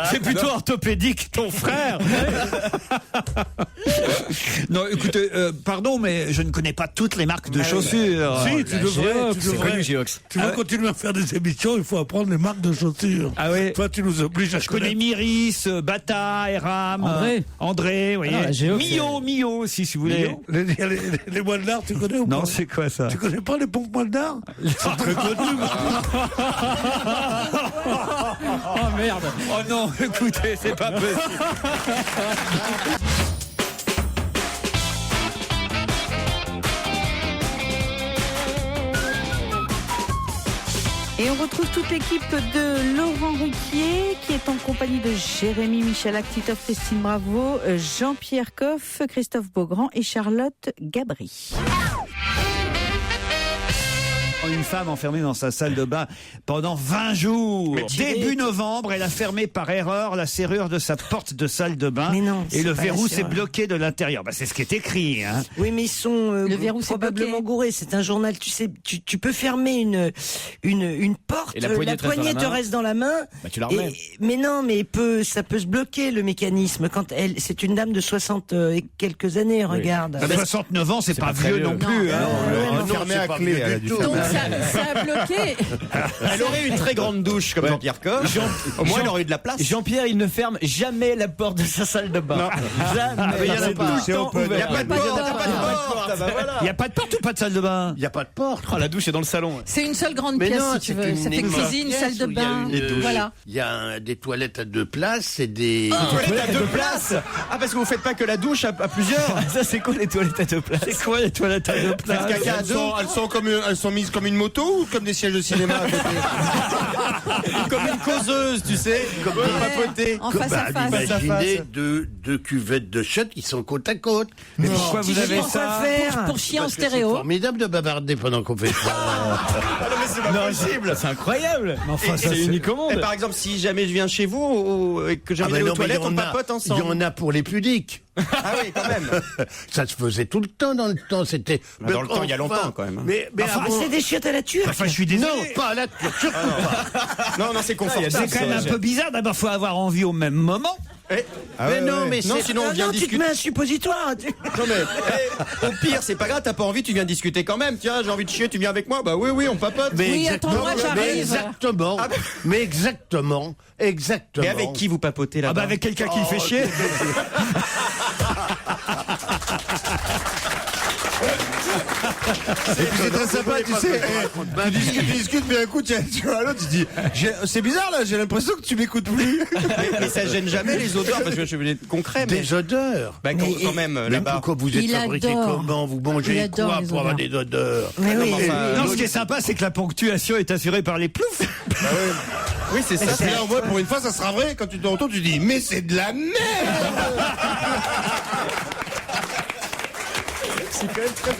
S4: C'est plutôt orthopédique, ton frère. Non, écoutez, pardon, mais je ne connais pas toutes les marques de chaussures.
S6: Si, tu devrais. Tu veux continuer à faire des émissions, il faut apprendre les marques de chaussures.
S4: Ah oui.
S6: Toi, tu nous obliges à
S4: Je connais Myris, Bata, Eram,
S16: André,
S4: oui.
S16: la Géox,
S4: Mio aussi, si vous voulez.
S6: Les moines d'art, tu connais ou pas?
S4: Non, c'est quoi ça?
S6: Tu connais pas les pompes moines d'art? C'est très connu.
S16: Oh merde.
S4: Oh non, écoutez, c'est pas possible.
S3: Et on retrouve toute l'équipe de Laurent Ruquier qui est en compagnie de Jérémy Michalak, Titoff Christine Bravo, Jean-Pierre Coff, Christophe Beaugrand et Charlotte Gabri.
S4: Une femme enfermée dans sa salle de bain pendant 20 jours. Début novembre, elle a fermé par erreur la serrure de sa porte de salle de bain.
S9: Mais non,
S4: et le
S9: pas
S4: verrou
S9: la
S4: s'est
S9: serrure.
S4: bloqué de l'intérieur. C'est ce qui est écrit. Hein.
S9: Oui, mais ils sont
S3: Le verrou s'est
S9: probablement
S3: bloqué.
S9: gourés. C'est un journal, tu sais, tu peux fermer une porte,
S14: Et la poignée
S9: te reste dans la main.
S14: Bah, tu la remets.
S9: Mais non, mais ça peut se bloquer le mécanisme. Quand c'est une dame de 60 et quelques années, regarde.
S4: 69 ans, c'est pas
S14: pas très
S4: vieux
S14: vieux.
S4: non plus. hein.
S6: Fermé à clé.
S12: Donc ça a bloqué.
S14: Elle aurait une très grande douche comme Jean-Pierre Coff. Au moins, elle aurait eu de la place.
S7: Jean-Pierre, il ne ferme jamais la porte de sa salle de bain. Jamais.
S14: il y en a
S7: C'est
S14: pas.
S7: tout le
S6: C'est
S7: temps
S6: open.
S7: ouvert.
S14: Il n'y a pas de porte, il n'y a pas de porte.
S7: Ah bah voilà.
S4: Il n'y a pas de porte ou pas de salle de bain?
S6: Il n'y a pas de porte.
S14: Oh, la douche est dans le salon.
S12: C'est une seule grande
S6: Mais
S12: pièce,
S6: non,
S12: si tu
S6: c'est
S12: veux.
S6: une
S12: Ça fait
S6: immense
S12: cuisine,
S6: pièce
S12: salle de
S6: où il y a
S12: bain.
S6: une-
S12: Voilà.
S6: Il y a des toilettes à 2 places et des...
S14: Toilette à 2 places. Ah, parce que vous faites pas que la douche à plusieurs.
S7: Ça, c'est quoi les toilettes à 2 places?
S4: C'est quoi les toilettes à 2 places?
S13: Elles sont mises comme une moto ou comme des sièges de cinéma à côté?
S14: Comme une causeuse, tu sais, comme
S12: Ouais.
S14: papoter.
S12: En face à face.
S17: Imaginez deux cuvettes de shot qui sont côte à côte.
S4: Mais pourquoi vous avez ça
S12: Pour chier en
S17: Parce que c'est
S12: stéréo.
S17: formidable de bavarder pendant qu'on fait ça.
S14: C'est pas possible.
S7: C'est incroyable.
S4: Mais enfin, ça,
S14: Et
S4: c'est
S7: unique au monde.
S14: Et par exemple, si jamais je viens chez vous et que j'ai envie d'aller aux toilettes, on papote
S17: Il
S14: ensemble.
S17: y en a pour les pudiques.
S14: Ah oui, quand même.
S17: Ça se faisait tout le temps dans le temps. C'était.
S14: Dans le temps, il y a longtemps, quand même.
S17: Mais
S9: Ah, c'est des chiottes à la turque.
S4: Enfin, je suis désolé.
S17: non, pas à la turque, surtout pas.
S14: Non, c'est confortable.
S4: C'est quand même un peu bizarre. D'abord, faut avoir envie au même moment.
S17: Mais non, mais
S14: non,
S17: c'est.
S14: sinon on vient
S9: Tu te
S14: discuter.
S9: mets un suppositoire.
S14: Non mais, au pire, c'est pas grave, t'as pas envie, tu viens discuter quand même. Tiens, j'ai envie de chier, tu viens avec moi. Bah oui, on papote.
S12: Oui, attends, moi
S17: mais
S12: j'arrive.
S17: exactement. Mais exactement.
S14: Mais avec qui vous papotez là?
S4: Ah bah avec quelqu'un qui le fait chier.
S14: Et puis c'est très sympa, tu sais. Tu discutes, mais un coup, tu vois l'autre, tu dis, c'est bizarre là, j'ai l'impression que tu m'écoutes plus. Mais ça gêne jamais les odeurs, parce que je veux dire concret. Mais...
S17: Des odeurs.
S14: Bah quand même,
S17: Mais
S14: là-bas.
S17: pourquoi vous êtes
S12: Il
S17: fabriqué
S12: adore.
S17: comment? Vous
S12: Il
S17: mangez
S12: adore
S17: quoi
S12: les
S17: pour avoir
S12: odeurs.
S17: des odeurs?
S9: Mais oui.
S4: Non, ce qui est sympa, c'est que la ponctuation est assurée par les ploufs.
S14: Oui, c'est ça. C'est là, en mode, pour une fois, ça sera vrai. Quand tu te retournes, tu dis, mais c'est de la merde.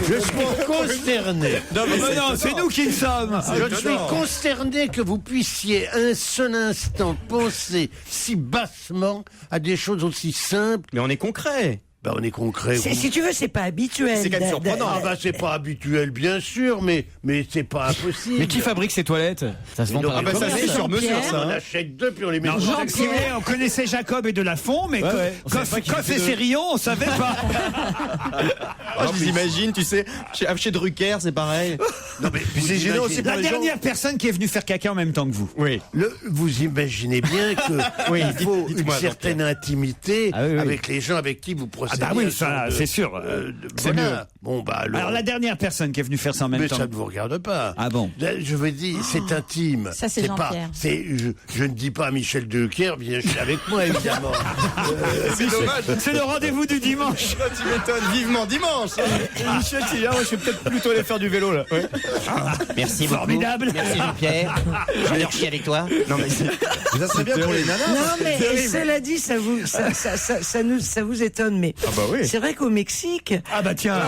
S17: Je suis consterné.
S14: Non, mais
S4: Non, c'est nous qui le sommes.
S17: Je suis consterné que vous puissiez un seul instant penser si bassement à des choses aussi simples.
S14: Mais on est concret.
S17: Ben, on est concret.
S9: Si tu veux, c'est pas habituel.
S14: C'est quand même surprenant.
S17: Ah bah c'est pas habituel bien sûr, mais c'est pas impossible.
S7: Mais qui fabrique ces toilettes? Ça se vend
S17: Mais non,
S7: pas.
S17: mais
S14: Ah bah ça,
S17: comment
S14: c'est sur mesure,
S17: On
S14: ça.
S17: en achète deux puis on les met
S4: Non,
S17: dans
S4: Jean, si vous voulez, on connaissait Jacob et de la Fond, mais
S7: on savait pas qu'ils
S4: Coff
S7: étaient
S4: et
S7: deux.
S4: Sérillon, on savait pas.
S14: Je vous imagine, tu sais, chez Drucker, c'est pareil.
S17: Non mais
S14: Puis c'est gênant aussi pour
S4: La
S14: les gens.
S4: dernière personne qui est venue faire caca en même temps que vous.
S14: Oui.
S17: Vous imaginez bien que
S14: Oui,
S17: il faut une
S14: dites-moi,
S17: certaine intimité
S7: Ah oui, oui.
S17: avec les gens avec qui vous procédez.
S4: Ah bah oui,
S17: à ce
S4: ça,
S17: genre de-
S4: c'est sûr.
S17: C'est mieux. Bon bah
S4: Alors la dernière personne qui est venue faire ça en même
S17: mais
S4: temps.
S17: ça ne vous regarde pas.
S4: Ah bon?
S17: Je veux dire, c'est intime.
S12: Ça, c'est
S17: pas.
S12: Jean-Pierre.
S17: Je ne dis pas à Michel Drucker, viens avec moi évidemment.
S14: C'est dommage.
S4: C'est le rendez-vous du dimanche.
S14: Tu m'étonnes, vivement dimanche.
S7: Michel, qui est là, moi, je vais peut-être plutôt aller faire du vélo là.
S11: Merci beaucoup.
S4: Formidable.
S11: Merci Jean-Pierre. J'ai l'air chier avec toi.
S14: Non mais ça serait bien pour les nanas.
S9: Non, mais cela dit, ça vous étonne, mais
S14: Ah bah oui.
S9: c'est vrai qu'au Mexique,
S4: Ah bah tiens.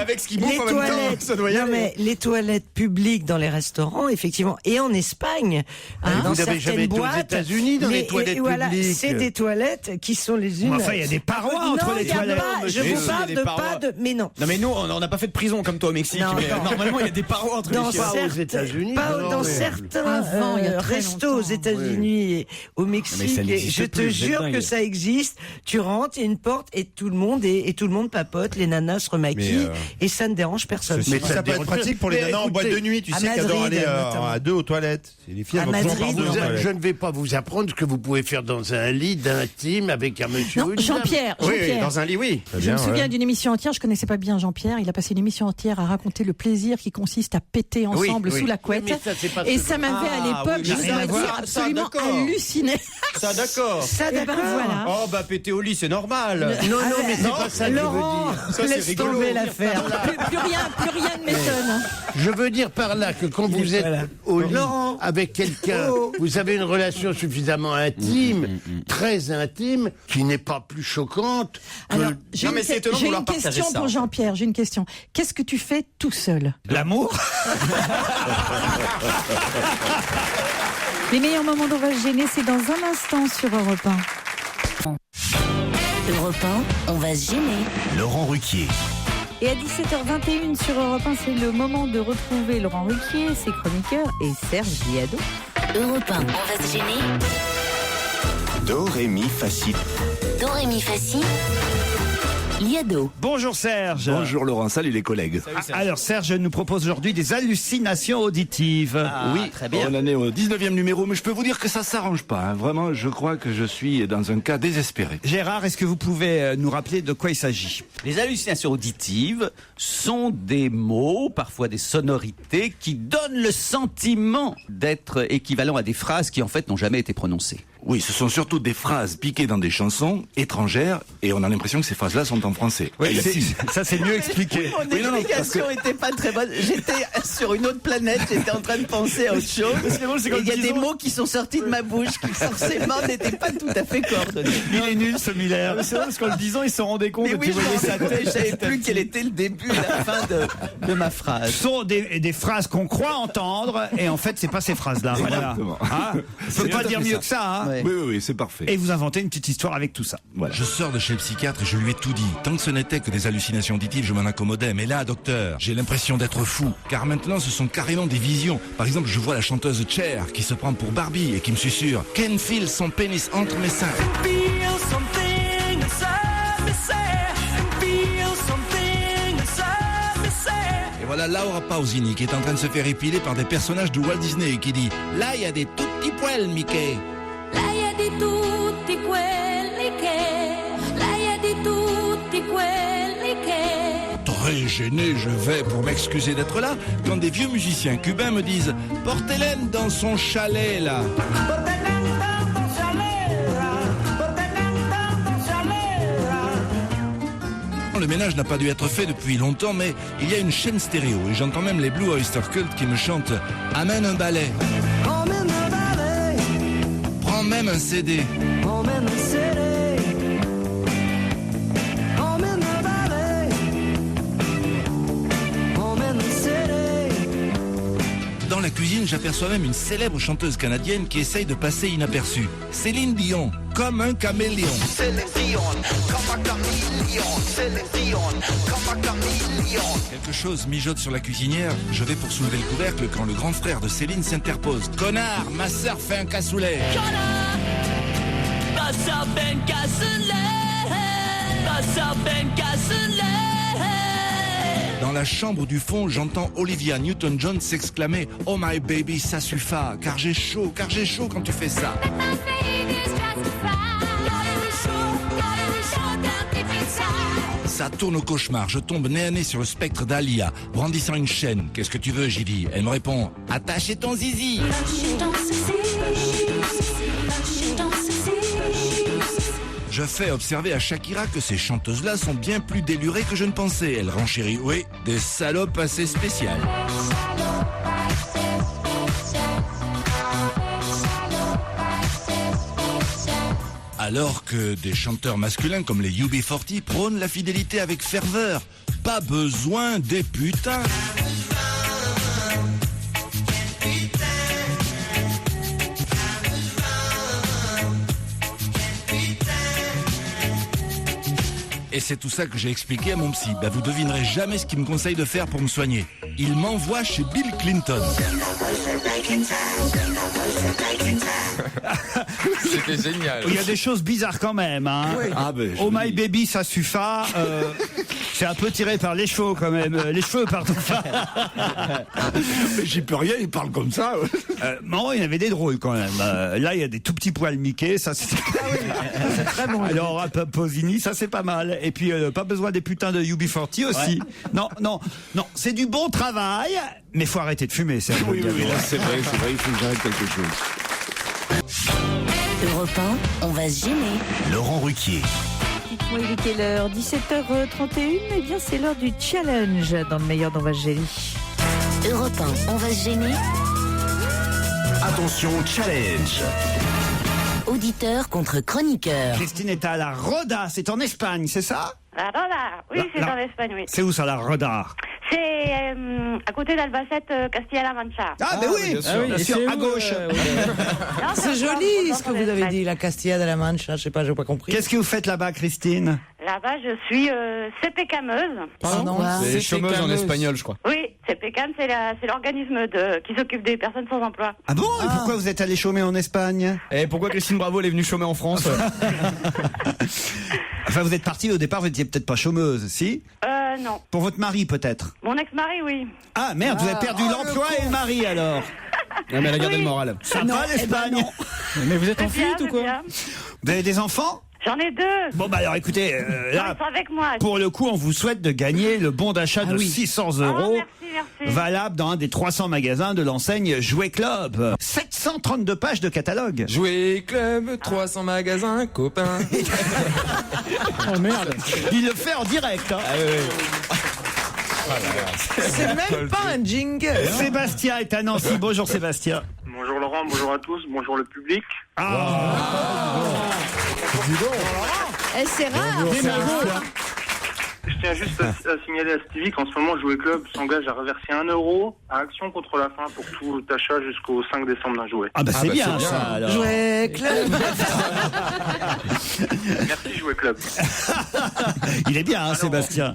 S14: Avec ce qu'ils bouffent
S9: les
S14: en même temps,
S9: toilettes,
S14: ça doit y
S9: non,
S14: aller.
S9: mais les toilettes publiques dans les restaurants, effectivement, et en Espagne, dans
S17: vous n'avez jamais
S9: certaines
S17: été aux
S9: boîtes,
S17: États-Unis dans les toilettes
S9: voilà,
S17: publiques.
S9: c'est des toilettes qui sont les unes.
S4: Mais enfin, il y a des parois entre
S9: non,
S4: les
S9: il y a
S4: toilettes.
S9: pas, je
S7: Mais
S9: vous
S7: si, il y a
S9: parle
S7: des
S9: de
S7: parois.
S9: pas de, mais non.
S7: Non mais nous, on n'a pas fait de prison comme toi au Mexique.
S9: Non,
S7: mais
S9: non.
S7: normalement, il y a des parois entre
S9: Dans
S7: les chiens.
S17: Pas aux États-Unis,
S9: pas
S17: non,
S9: dans
S17: mais-
S9: certains
S12: Avant, il y a très
S9: restos aux
S12: longtemps.
S9: États-Unis et au
S7: Mais
S9: Mexique.
S7: ça
S9: Et
S7: n'existe
S9: je te
S7: plus, vous êtes
S9: jure
S7: dingue.
S9: que ça existe. Tu rentres, il y a une porte et tout le monde et tout le monde papote, les nanas se remaquillent et ça ne dérange personne.
S17: Mais
S14: Ça peut être pratique pour les nanas en boîte de nuit, tu
S9: à
S14: sais, qui adorent
S9: Madrid,
S14: aller
S9: notamment.
S14: à deux aux toilettes. C'est les filles,
S9: À
S14: elles vont toujours
S9: Madrid,
S14: par deux aux
S9: non.
S14: toilettes.
S17: Je ne vais pas vous apprendre ce que vous pouvez faire dans un lit d'intime avec un monsieur ou
S12: Non,
S17: une dame.
S12: Jean-Pierre,
S14: Oui,
S12: Jean-Pierre.
S14: dans un lit, oui.
S12: Je me souviens d'une émission entière, je connaissais pas bien Jean-Pierre, il a passé une émission entière à raconter le plaisir qui consiste à péter ensemble
S17: oui.
S12: sous la couette.
S17: Oui, mais ça, c'est pas
S12: Et
S17: ce-
S12: ça m'avait à l'époque,
S14: oui,
S12: je
S14: mais
S12: vous
S14: rien à
S12: aurais dit,
S14: voir. Ça,
S12: absolument
S14: d'accord.
S12: halluciné.
S14: Ça, d'accord.
S9: Ça,
S12: Eh ben,
S9: d'accord.
S12: voilà.
S14: Oh, bah, péter au lit, c'est normal.
S17: Non, mais c'est pas ça que je veux
S9: Laurent,
S17: dire.
S14: Ça, c'est
S9: laisse
S14: rigolo.
S9: tomber l'affaire.
S12: Plus rien ne m'étonne.
S17: Je veux dire par là que quand vous êtes au lit avec quelqu'un, vous avez une relation suffisamment intime, très intime, qui n'est pas plus choquante que...
S12: Alors, j'ai
S14: Non, mais c'est étonnant de
S12: j'ai
S14: vouloir
S12: une
S14: partager
S12: question
S14: ça.
S12: pour Jean-Pierre, j'ai une question. Qu'est-ce que tu fais tout seul?
S4: L'amour.
S3: Les meilleurs moments d'On va se gêner, c'est dans un instant sur Europe 1.
S1: Europe 1, on va se gêner.
S2: Laurent Ruquier.
S3: Et à 17h21 sur Europe 1, c'est le moment de retrouver Laurent Ruquier, ses chroniqueurs et Serge Liado.
S1: Europe 1, on va se gêner.
S2: Do, ré, mi, fa, si.
S1: Do, ré, mi, fa, si. Liado.
S4: Bonjour Serge.
S18: Bonjour Laurent, salut les collègues.
S4: Alors Serge nous propose aujourd'hui des hallucinations auditives.
S18: Oui,
S11: très bien.
S18: on en est au 19e numéro, mais je peux vous dire que ça s'arrange pas. Hein. Vraiment, je crois que je suis dans un cas désespéré.
S4: Gérard, est-ce que vous pouvez nous rappeler de quoi il s'agit?
S11: Les hallucinations auditives sont des mots, parfois des sonorités, qui donnent le sentiment d'être équivalents à des phrases qui en fait n'ont jamais été prononcées.
S18: Oui, ce sont surtout des phrases piquées dans des chansons étrangères et on a l'impression que ces phrases-là sont en français.
S4: Oui, ça c'est mieux expliqué.
S11: Mon explication était pas très bonne. J'étais sur une autre planète, j'étais en train de penser à autre chose. Et il y a des mots qui sont sortis de ma bouche qui forcément n'étaient pas tout à fait coordonnés.
S4: Il est nul ce Miller.
S7: C'est vrai parce qu'en le disant, il se rendait compte.
S11: Mais oui, je savais plus quel était le début et la fin de ma phrase.
S4: Ce sont des phrases qu'on croit entendre et en fait c'est pas ces phrases-là. Voilà.
S18: Exactement.
S4: Hein, on peut pas dire mieux que ça. Hein.
S18: Oui, oui, oui, c'est parfait.
S4: Et vous inventez une petite histoire avec tout ça. Voilà.
S19: Je sors de chez le psychiatre et je lui ai tout dit. Tant que ce n'était que des hallucinations auditives, je m'en accommodais. Mais là, docteur, j'ai l'impression d'être fou. Car maintenant, ce sont carrément des visions. Par exemple, je vois la chanteuse Cher qui se prend pour Barbie et qui me susurre « Ken file son pénis entre mes seins ». Et voilà Laura Pausini qui est en train de se faire épiler par des personnages de Walt Disney et qui dit « Là, il y a des tout petits poils, Mickey ».
S20: Là, il y a des tutti quelli che, là, il y a des tutti quelli che.
S19: Très gêné, je vais pour m'excuser d'être là quand des vieux musiciens cubains me disent « Porte Hélène dans son chalet, là ». Le ménage n'a pas dû être fait depuis longtemps, mais il y a une chaîne stéréo et j'entends même les Blue Oyster Cult qui me chantent « Amène un balai ». Prends même un CD. Dans la cuisine, j'aperçois même une célèbre chanteuse canadienne qui essaye de passer inaperçue. Céline Dion, comme un caméléon. Céline Dion, comme un caméléon. Céline Dion, comme un caméléon. Quelque chose mijote sur la cuisinière. Je vais pour soulever le couvercle quand le grand frère de Céline s'interpose. Connard, ma sœur fait un cassoulet.
S20: Connard, ma sœur fait un cassoulet. Ma sœur fait un cassoulet.
S19: Dans la chambre du fond, j'entends Olivia Newton-John s'exclamer « Oh my baby, ça suffit, car j'ai chaud quand tu fais ça ». Ça tourne au cauchemar, je tombe nez à nez sur le spectre d'Alia, brandissant une chaîne. Qu'est-ce que tu veux, j'y dis. Elle me répond « Attachez ton zizi ». Je fais observer à Shakira que ces chanteuses-là sont bien plus délurées que je ne pensais. Elle renchérit, oui, des salopes assez spéciales. Alors que des chanteurs masculins comme les UB40 prônent la fidélité avec ferveur. Pas besoin des putains. Et c'est tout ça que j'ai expliqué à mon psy. Bah, vous devinerez jamais ce qu'il me conseille de faire pour me soigner. Il m'envoie chez Bill Clinton.
S13: C'était génial.
S4: Il y a des choses bizarres quand même. Hein.
S18: Oui. Ah ben,
S4: oh my baby, ça suffit. C'est un peu tiré par les cheveux quand même. Les cheveux, pardon.
S18: Mais j'y peux rien, il parle comme ça.
S4: Non, il y avait des drôles quand même. Là, il y a des tout petits poils Mickey, ça c'est
S9: très bon.
S4: Alors, Pausini, ça c'est pas mal. Et puis, pas besoin des putains de UB40 aussi. Ouais. Non, c'est du bon travail, mais faut arrêter de fumer.
S18: Oui, là, c'est vrai, il faut que j'arrête quelque chose.
S1: Europe 1, on va se gêner.
S2: Laurent Ruquier.
S3: Dites-moi, il est quelle heure ? 17h31. Eh bien, c'est l'heure du challenge dans le meilleur d'On va se gêner.
S1: Europe 1, on va se gêner.
S2: Attention, challenge.
S1: Auditeur contre chroniqueur.
S4: Christine est à la Roda, c'est en Espagne, c'est ça ?
S15: La Roda, oui, c'est en Espagne, oui.
S4: C'est où ça, la Roda ?
S15: C'est à côté d'Albacete, Castilla-La Mancha.
S4: Ah, ben oui, bien sûr, à gauche.
S9: C'est joli ce que vous avez dit, la Castilla de la Mancha, je sais pas, j'ai pas compris.
S4: Qu'est-ce que vous faites là-bas, Christine ?
S15: Là-bas, je suis CPCAMeuse.
S9: Pardon,
S7: c'est chômeuse en espagnol, je crois.
S15: Oui, CPCAM, c'est l'organisme qui s'occupe des personnes sans emploi.
S4: Ah bon ? Et pourquoi vous êtes allé chômer en Espagne ?
S7: Et pourquoi Christine Bravo elle est venue chômer en France ?
S4: Enfin, vous êtes partie au départ, vous étiez peut-être pas chômeuse, si ?
S15: Non.
S4: Pour votre mari, peut-être ?
S15: Mon ex-mari, oui.
S4: Ah merde, vous avez perdu l'emploi et le mari alors ?
S7: Non, mais elle a gardé le moral.
S4: Ça va l'Espagne ?
S16: Mais vous êtes en fuite ou quoi ?
S4: Vous avez des enfants ?
S15: J'en ai 2.
S4: Bon bah alors écoutez, là,
S15: ils sont avec moi.
S4: Pour le coup, on vous souhaite de gagner le bon d'achat de 600 €,
S15: merci.
S4: valable dans un des 300 magasins de l'enseigne Jouet Club. 700 132 pages de catalogue.
S13: Jouer club, 300 magasins, copains.
S16: Oh merde.
S4: Il le fait en direct. Hein.
S9: C'est même pas un jingle.
S4: Sébastien est à Nancy. Bonjour Sébastien.
S8: Bonjour Laurent, bonjour à tous, bonjour le public.
S3: C'est rare.
S8: Je tiens juste à signaler à Stevie qu'en ce moment, Jouet Club s'engage à reverser 1 euro à Action contre la faim pour tout achat jusqu'au 5 décembre d'un jouet.
S4: Ah bah c'est bien ça alors.
S9: Jouet Club.
S8: Merci Jouet Club.
S4: Il est bien hein, Sébastien.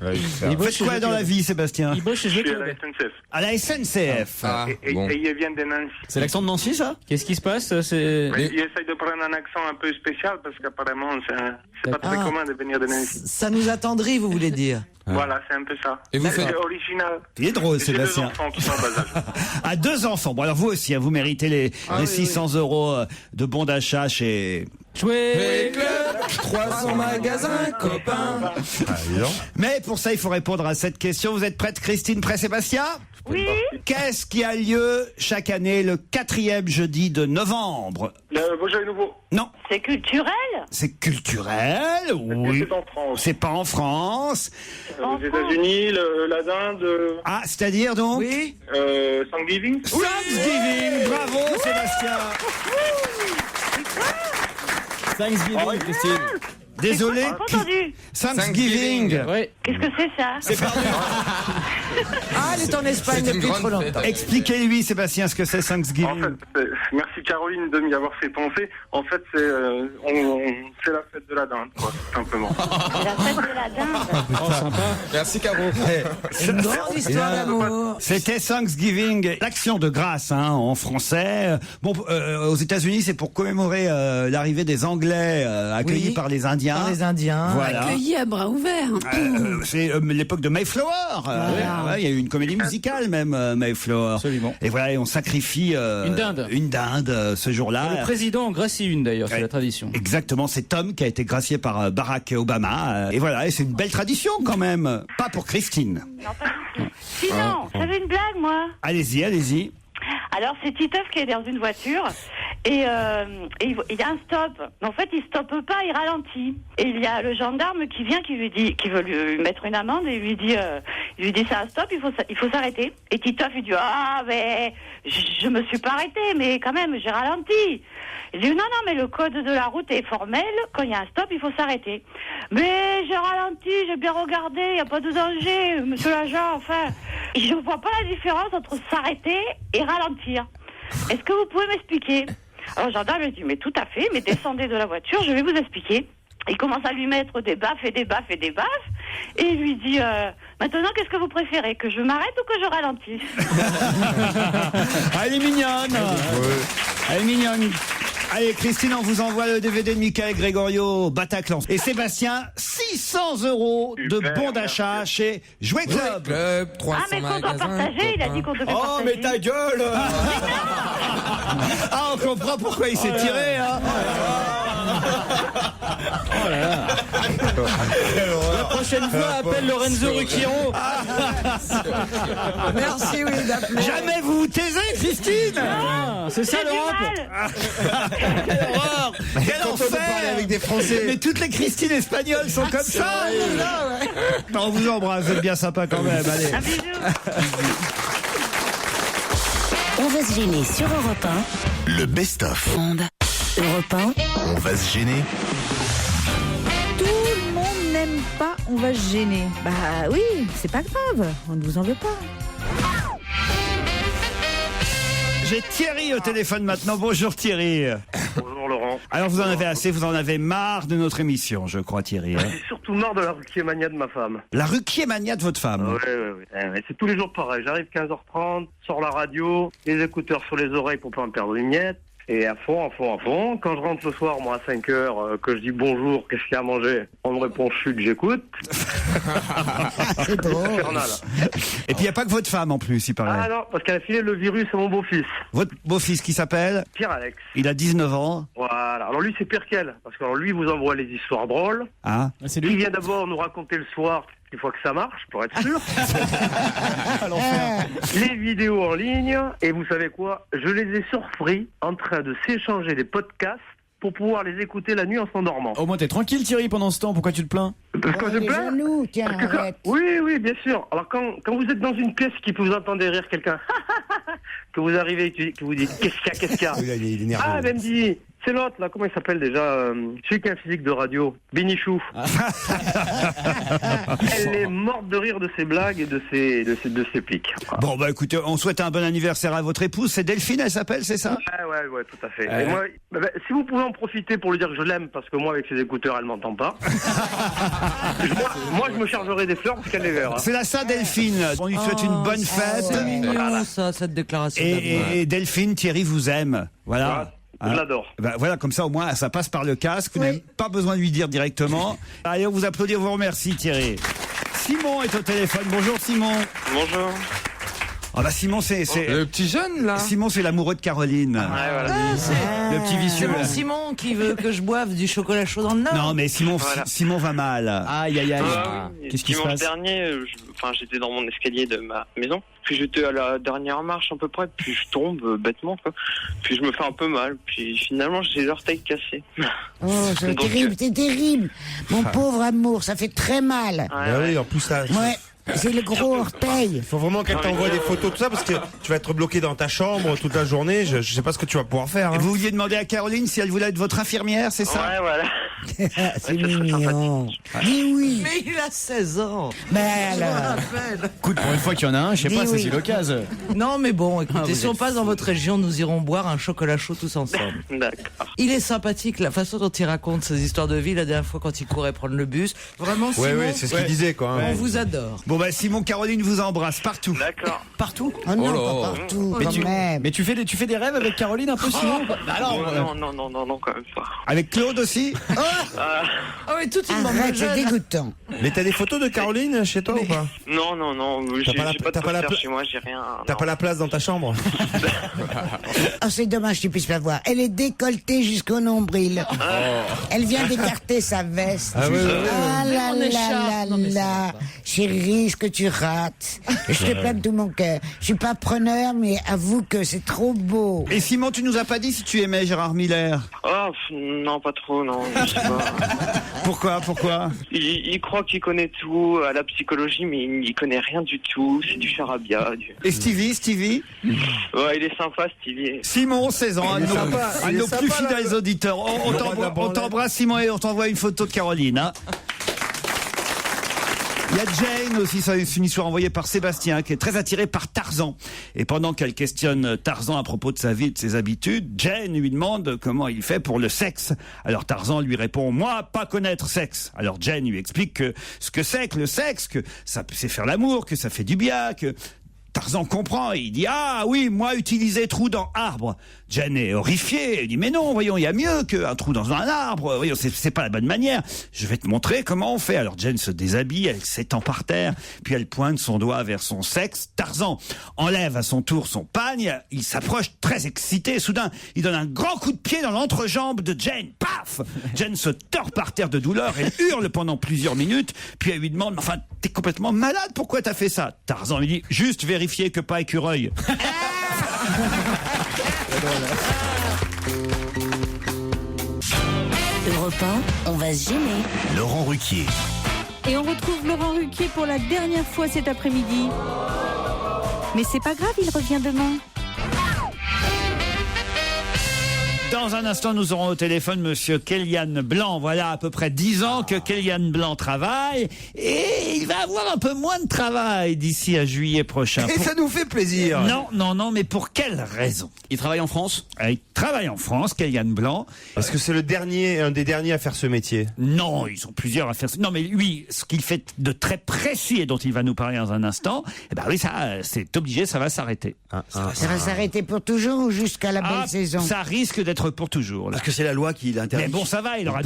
S4: Il bosse quoi dans la vie Sébastien?
S16: Il bosse chez
S8: Je
S16: Jouet
S8: suis à
S16: Club.
S8: la SNCF.
S4: À la SNCF.
S8: Et ils viennent de Nancy.
S7: C'est l'accent de Nancy, ça?
S16: Qu'est-ce qui se passe? C'est...
S8: Ils essayent de prendre un accent un peu spécial parce qu'apparemment, c'est pas très commun de venir de Nancy.
S9: Ça nous attendrit, vous voulez dire?
S8: Voilà, c'est un peu ça.
S13: Et vous
S8: C'est
S13: faites-
S8: original.
S4: Il est drôle
S8: Et j'ai 2
S4: Sébastien.
S8: enfants qui sont en bas âge.
S4: À 2 enfants. Bon alors vous aussi, hein, vous méritez les 600 euros de bons d'achat chez...
S16: Jouer
S13: club, 300 magasins, copains.
S4: Mais pour ça, il faut répondre à cette question. Vous êtes prête, Christine, prêt, Sébastien?
S15: Oui.
S4: Qu'est-ce qui a lieu chaque année le 4e jeudi de novembre?
S8: Le Beaujolais nouveau.
S4: Non.
S15: C'est culturel.
S4: C'est culturel, oui.
S8: C'est en France.
S4: C'est pas en France.
S8: Aux États-Unis, la dinde.
S4: Ah, c'est-à-dire donc?
S9: Oui.
S8: Thanksgiving.
S4: Thanksgiving, bravo Sébastien.
S7: Thanksgiving, Christine.
S4: Désolé.
S15: J'ai pas entendu.
S4: Thanksgiving.
S16: Ouais.
S15: Qu'est-ce que c'est ça?
S4: C'est perdu.
S9: Ah, elle est en Espagne
S13: C'est une
S9: depuis
S13: grande
S9: trop longtemps.
S13: fête.
S4: Expliquez-lui, Sébastien, ce que c'est
S8: En
S4: Thanksgiving.
S8: fait, merci Caroline de m'y avoir fait penser. En fait, c'est la fête de la dinde, quoi, tout simplement.
S15: C'est la fête de la dinde.
S16: Oh, sympa.
S13: Merci Caro.
S9: Une grande histoire d'amour.
S4: C'était Thanksgiving, l'action de grâce hein, en français. Bon, aux États-Unis, c'est pour commémorer l'arrivée des Anglais accueillis
S9: Oui,
S4: par les Indiens.
S9: Par les Indiens.
S4: Voilà.
S12: Accueilli à bras ouverts.
S4: C'est l'époque de Mayflower. Ouais, il y a eu une comédie musicale même, Mayflower.
S16: Absolument.
S4: Et voilà, et on sacrifie
S16: Une dinde.
S4: Une dinde ce jour-là.
S16: Le président en gracie une d'ailleurs, c'est
S4: Ouais.
S16: la tradition.
S4: Exactement, c'est Tom qui a été gracié par Barack Obama. Et voilà, et c'est une belle tradition quand même. Pas pour Christine.
S15: Non, pas du tout. Sinon, j'avais une blague, moi.
S4: Allez-y, allez-y.
S15: Alors, c'est Titeuf qui est dans une voiture et il y a un stop. En fait, il stoppe pas, il ralentit. Et il y a le gendarme qui vient, qui veut lui mettre une amende et il lui dit c'est un stop, il faut s'arrêter. Et Titeuf, il dit ah mais je me suis pas arrêté, mais quand même j'ai ralenti. Il dit non, mais le code de la route est formel. Quand il y a un stop, il faut s'arrêter. Mais j'ai ralenti, j'ai bien regardé, il n'y a pas de danger, monsieur l'agent, enfin. Je vois pas la différence entre s'arrêter et ralentir. Est-ce que vous pouvez m'expliquer? Alors le gendarme lui dit mais tout à fait, mais descendez de la voiture, je vais vous expliquer. Il commence à lui mettre des baffes et des baffes et des baffes. Et il lui dit maintenant, qu'est-ce que vous préférez? Que je m'arrête ou que je ralentisse?
S4: Ah, elle est mignonne. Elle est mignonne. Allez, Christine, on vous envoie le DVD de Michael Gregorio, Bataclan. Et Sébastien, 600 euros de bons d'achat chez Jouet Club.
S13: Club,
S15: Ah
S13: 300
S15: mais qu'on doit
S13: magasins,
S15: partager, il a dit qu'on devait
S7: Oh,
S15: partager.
S7: mais ta gueule.
S4: Ah, on comprend pourquoi il s'est tiré, hein.
S16: Oh là là. La prochaine fois, appelle Lorenzo Ruquiero.
S9: Merci, oui, d'appeler.
S4: Jamais vous vous taisez, Christine.
S16: Ah, c'est ça
S15: J'ai du
S16: l'Europe.
S15: mal.
S4: Quelle horreur. Quel
S14: Quand on doit parler
S4: enfer.
S14: avec des Français.
S4: Mais toutes les Christines espagnoles sont comme ça. On vous embrasse, vous êtes bien sympa quand même. Allez.
S15: Un bisou.
S1: On va se gêner sur Europe
S2: Le best-of.
S1: 1. Europe 1.
S2: On va se gêner.
S3: Tout le monde n'aime pas, on va se gêner. Bah oui, c'est pas grave, on ne vous en veut pas.
S4: J'ai Thierry au téléphone maintenant. Bonjour Thierry.
S8: Bonjour Laurent.
S4: Alors vous en avez assez, vous en avez marre de notre émission, je crois Thierry. hein.
S8: J'ai surtout marre de la Ruquier-mania de ma femme.
S4: La Ruquier-mania de votre femme.
S8: Ouais. C'est tous les jours pareil. J'arrive 15h30, sors la radio, les écouteurs sur les oreilles pour pas me perdre une miette. Et à fond. Quand je rentre le soir, moi, à 5h, que je dis bonjour, qu'est-ce qu'il y a à manger? On me répond chut, j'écoute.
S9: C'est drôle.
S8: Infernal.
S4: Et puis il n'y a pas que votre femme en plus, il paraît.
S8: Ah non, parce qu'elle a filé le virus à mon beau-fils.
S4: Votre beau-fils qui s'appelle?
S8: Pierre-Alex.
S4: Il a 19 ans.
S8: Voilà. Alors lui, c'est pire qu'elle. Parce que alors, lui, il vous envoie les histoires drôles.
S4: Ah.
S16: C'est
S8: Il
S16: lui.
S8: vient d'abord nous raconter le soir
S21: il faut que ça marche pour être sûr. Les vidéos en ligne, et vous savez quoi? Je les ai surpris en train de s'échanger des podcasts pour pouvoir les écouter la nuit en s'endormant.
S7: Au moins t'es tranquille Thierry pendant ce temps, pourquoi tu te plains?
S21: Parce que je me plains. Parce que oui, bien sûr. Alors quand vous êtes dans une pièce qui peut vous entendre rire quelqu'un, que vous arrivez et que vous dites qu'est-ce qu'il y a
S14: Il est nerveux.
S21: Ah, elle me dit, c'est l'autre là, comment il s'appelle déjà, celui qui a un physique de radio, Bénichou. Elle est morte de rire de ses blagues et de ses pics.
S4: Bon, bah écoutez, on souhaite un bon anniversaire à votre épouse. C'est Delphine, elle s'appelle, c'est ça?
S21: Ouais, tout à fait. Et moi, si vous pouvez en profiter pour lui dire que je l'aime, parce que moi, avec ses écouteurs, elle m'entend pas. moi, je me chargerai des fleurs parce qu'elle les verra.
S4: C'est la Saint-Delphine. On lui souhaite une bonne fête.
S9: C'est mignon, ça, cette déclaration.
S4: Et Delphine, Thierry vous aime. Voilà.
S21: Je l'adore.
S4: Voilà, comme ça au moins ça passe par le casque. Vous n'avez pas besoin de lui dire directement. Allez, on vous applaudit, on vous remercie Thierry. Simon est au téléphone. Bonjour Simon.
S21: Bonjour.
S4: Ah bah Simon c'est
S13: le petit jeune là.
S4: Simon c'est l'amoureux de Caroline. Le petit vicieux.
S9: C'est mon
S4: là.
S9: Simon qui veut que je boive du chocolat chaud dans le Nord.
S4: Non mais Simon va mal.
S7: Aïe.
S4: Qu'est-ce qui se passe?
S22: Dimanche dernier, j'étais dans mon escalier de ma maison. Puis j'étais à la dernière marche à peu près. Puis je tombe bêtement, quoi. Puis je me fais un peu mal. Puis finalement, j'ai l'orteil cassé.
S23: Oh, c'est terrible, c'est terrible. Mon pauvre amour, ça fait très mal.
S14: Oui, en plus ça.
S23: Ouais. C'est le gros orteil.
S14: Il faut vraiment qu'elle t'envoie des photos, tout ça, parce que tu vas être bloqué dans ta chambre toute la journée. Je sais pas ce que tu vas pouvoir faire. Hein.
S4: Vous vouliez demander à Caroline si elle voulait être votre infirmière, c'est ça?
S22: Ouais, voilà.
S23: C'est mignon. Dis oui.
S9: Mais il a 16 ans.
S23: Mais alors.
S7: Écoute, pour une fois qu'il y en a un, je sais pas, c'est l'occasion.
S9: Non, mais bon, écoutez, si on passe dans votre région, nous irons boire un chocolat chaud tous ensemble.
S22: D'accord.
S9: Il est sympathique, la façon dont il raconte ses histoires de vie, la dernière fois quand il courait prendre le bus. Vraiment, Simon,
S14: c'est ce qu'il disait, quoi.
S9: On vous adore.
S4: Bon bah Simon, Caroline vous embrasse partout.
S22: D'accord.
S9: Partout?
S23: Oh non, pas partout, quand même.
S7: Mais tu fais des rêves avec Caroline un peu sinon?
S22: Non, quand même pas.
S4: Avec Claude aussi?
S9: Oh, mais toute une bande
S23: Arrête,
S9: de
S23: c'est
S9: jeunes.
S23: dégoûtant.
S14: Mais t'as des photos de Caroline chez toi ou pas?
S22: Non, j'ai pas de poster chez moi, j'ai rien.
S14: T'as pas la place dans ta chambre?
S23: Oh, c'est dommage que tu puisses pas voir. Elle est décolletée jusqu'au nombril. Elle vient d'écarter sa veste.
S14: Ah,
S23: là là. Chérie, ce que tu rates. Je te plains de tout mon cœur. Je suis pas preneur, mais avoue que c'est trop beau.
S4: Et Simon, tu nous as pas dit si tu aimais Gérard Miller?
S22: Oh, non, pas trop, non. Je sais pas.
S4: Pourquoi?
S22: Il croit qu'il connaît tout à la psychologie, mais il connaît rien du tout. C'est du charabia.
S4: Et Stevie?
S22: Ouais, il est sympa, Stevie.
S4: Simon, 16 ans, un de nos plus fidèles auditeurs. On t'embrasse Simon et on t'envoie une photo de Caroline. Hein. Il y a Jane aussi, c'est une histoire envoyée par Sébastien qui est très attiré par Tarzan. Et pendant qu'elle questionne Tarzan à propos de sa vie et de ses habitudes, Jane lui demande comment il fait pour le sexe. Alors Tarzan lui répond, moi, pas connaître sexe. Alors Jane lui explique que ce que c'est que le sexe, que ça c'est faire l'amour, que ça fait du bien, que... Tarzan comprend, il dit « Ah oui, moi utiliser trou dans arbre ». Jane est horrifiée, elle dit « Mais non, voyons, il y a mieux qu'un trou dans un arbre, voyons, c'est pas la bonne manière. Je vais te montrer comment on fait ». Alors Jane se déshabille, elle s'étend par terre, puis elle pointe son doigt vers son sexe. Tarzan enlève à son tour son pagne, il s'approche très excité, soudain, il donne un grand coup de pied dans l'entrejambe de Jane. Paf! Jane se tord par terre de douleur, elle hurle pendant plusieurs minutes, puis elle lui demande « Enfin, t'es complètement malade, pourquoi t'as fait ça ?» Tarzan lui dit « Juste vérifier que pas écureuil. »
S1: Europe 1, on va se gêner.
S2: Laurent Ruquier.
S3: Et on retrouve Laurent Ruquier pour la dernière fois cet après-midi. Mais c'est pas grave, il revient demain.
S4: Dans un instant, nous aurons au téléphone monsieur Kélian Blanc. Voilà à peu près 10 ans que Kélian Blanc travaille et il va avoir un peu moins de travail d'ici à juillet prochain.
S14: Et ça nous fait plaisir.
S4: Non, mais pour quelle raison?
S7: Il travaille en France?
S4: Il travaille en France, Kélian Blanc.
S14: Est-ce que c'est un des derniers à faire ce métier?
S4: Non, ils sont plusieurs à faire ça. Non, mais lui, ce qu'il fait de très précis et dont il va nous parler dans un instant, eh ben oui, ça, c'est obligé, ça va s'arrêter.
S23: Ça va s'arrêter pour toujours ou jusqu'à la belle saison?
S4: Ça risque d'être pour toujours. Là.
S14: Parce que c'est la loi qui l'interdit.
S4: Mais bon, ça va, il aura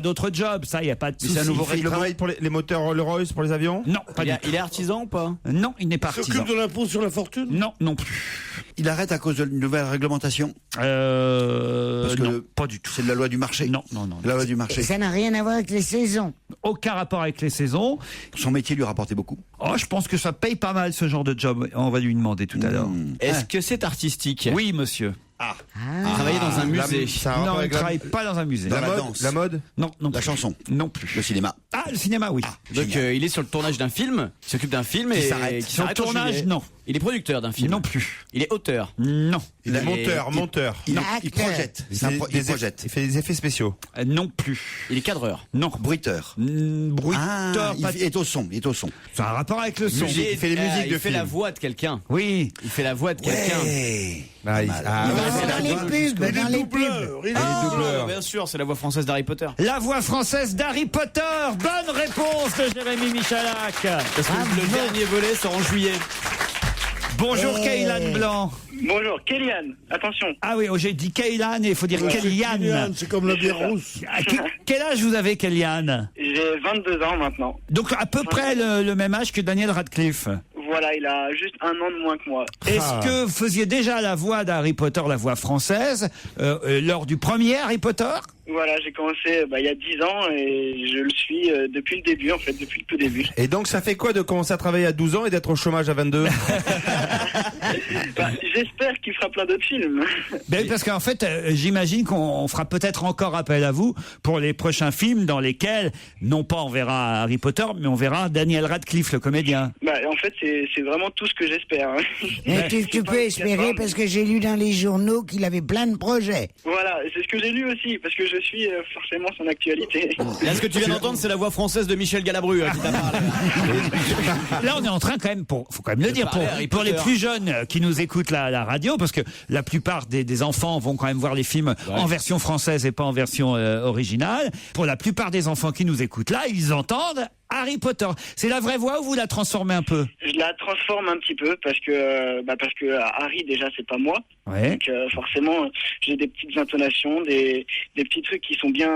S4: d'autres jobs, ça, il n'y a pas de souci.
S14: C'est un nouveau règlement. Il travaille pour les moteurs Rolls-Royce, pour les avions?
S4: Non, pas du tout.
S7: Il est artisan ou pas?
S4: Non, il n'est pas artisan.
S6: S'occupe de l'impôt sur la fortune?
S4: Non plus.
S18: Il arrête à cause d'une nouvelle réglementation. Parce que
S4: non, pas du tout.
S18: C'est de la loi du marché.
S4: Non.
S18: La loi du marché.
S23: Ça n'a rien à voir avec les saisons.
S4: Aucun rapport avec les saisons.
S18: Son métier lui rapportait beaucoup.
S4: Oh, je pense que ça paye pas mal ce genre de job. On va lui demander tout à l'heure.
S7: Est-ce que c'est artistique?
S4: Oui, monsieur.
S7: Il travaillait dans un musée.
S4: Non, il ne travaille pas dans un musée.
S18: La danse.
S14: La mode?
S4: Non.
S18: La chanson.
S4: Non plus.
S18: Le cinéma.
S4: Ah, le cinéma, oui.
S7: Donc il est sur le tournage d'un film, il s'occupe d'un film et qui
S4: Sur le
S7: s'arrête en
S4: tournage,
S7: juillet.
S4: non.
S7: Il est producteur d'un film.
S4: Non plus.
S7: Il est auteur.
S4: Non.
S14: Il est monteur.
S18: Il projette. Il projette.
S14: Il fait des effets spéciaux.
S4: Non plus.
S7: Il est cadreur.
S4: Non.
S18: Bruiteur.
S4: Bruiteur.
S18: Il est au son.
S4: C'est un rapport avec le son.
S14: Il fait les musiques de
S7: Il fait
S14: film.
S7: la voix de quelqu'un.
S4: Oui.
S7: Il fait la voix de quelqu'un.
S14: Ah,
S23: Dans les pubs, dans les pubs.
S7: Bien sûr, c'est la voix française d'Harry Potter.
S4: La voix française d'Harry Potter. Bonne réponse de Jérémy Michalak.
S7: Parce que le dernier volet sort en juillet.
S4: Bonjour Kaylan Blanc.
S8: Bonjour, Kéliane, attention.
S4: Ah oui, j'ai dit Kaylan et il faut dire Kéliane.
S6: C'est comme la bière rousse.
S4: Quel âge vous avez, Kéliane?
S8: J'ai 22 ans maintenant.
S4: Donc à peu près le même âge que Daniel Radcliffe.
S8: Voilà, il a juste 1 an de moins que moi.
S4: Est-ce que vous faisiez déjà la voix d'Harry Potter, la voix française, lors du premier Harry Potter?
S8: Voilà, j'ai commencé il y a 10 ans et je le suis depuis le début, en fait, depuis le tout début.
S14: Et donc, ça fait quoi de commencer à travailler à 12 ans et d'être au chômage à 22?
S8: J'espère qu'il fera plein d'autres films.
S4: Ben, parce qu'en fait, j'imagine qu'on fera peut-être encore appel à vous pour les prochains films dans lesquels, non pas on verra Harry Potter, mais on verra Daniel Radcliffe, le comédien.
S8: En fait, c'est vraiment tout ce que j'espère.
S23: Mais tu peux espérer parce que j'ai lu dans les journaux qu'il avait plein de projets.
S8: Voilà, c'est ce que j'ai lu aussi, parce que je suis forcément son actualité.
S7: Là, ce que tu viens d'entendre, c'est la voix française de Michel Galabru qui t'a parlé.
S4: Là, on est en train quand même, faut quand même le dire, pour les plus jeunes qui nous écoutent la radio, parce que la plupart des enfants vont quand même voir les films en version française et pas en version originale. Pour la plupart des enfants qui nous écoutent là, ils entendent Harry Potter. C'est la vraie voix ou vous la transformez un peu?
S8: Je la transforme un petit peu parce que Harry déjà c'est pas moi.
S4: Ouais.
S8: Donc forcément j'ai des petites intonations, des petits trucs qui sont bien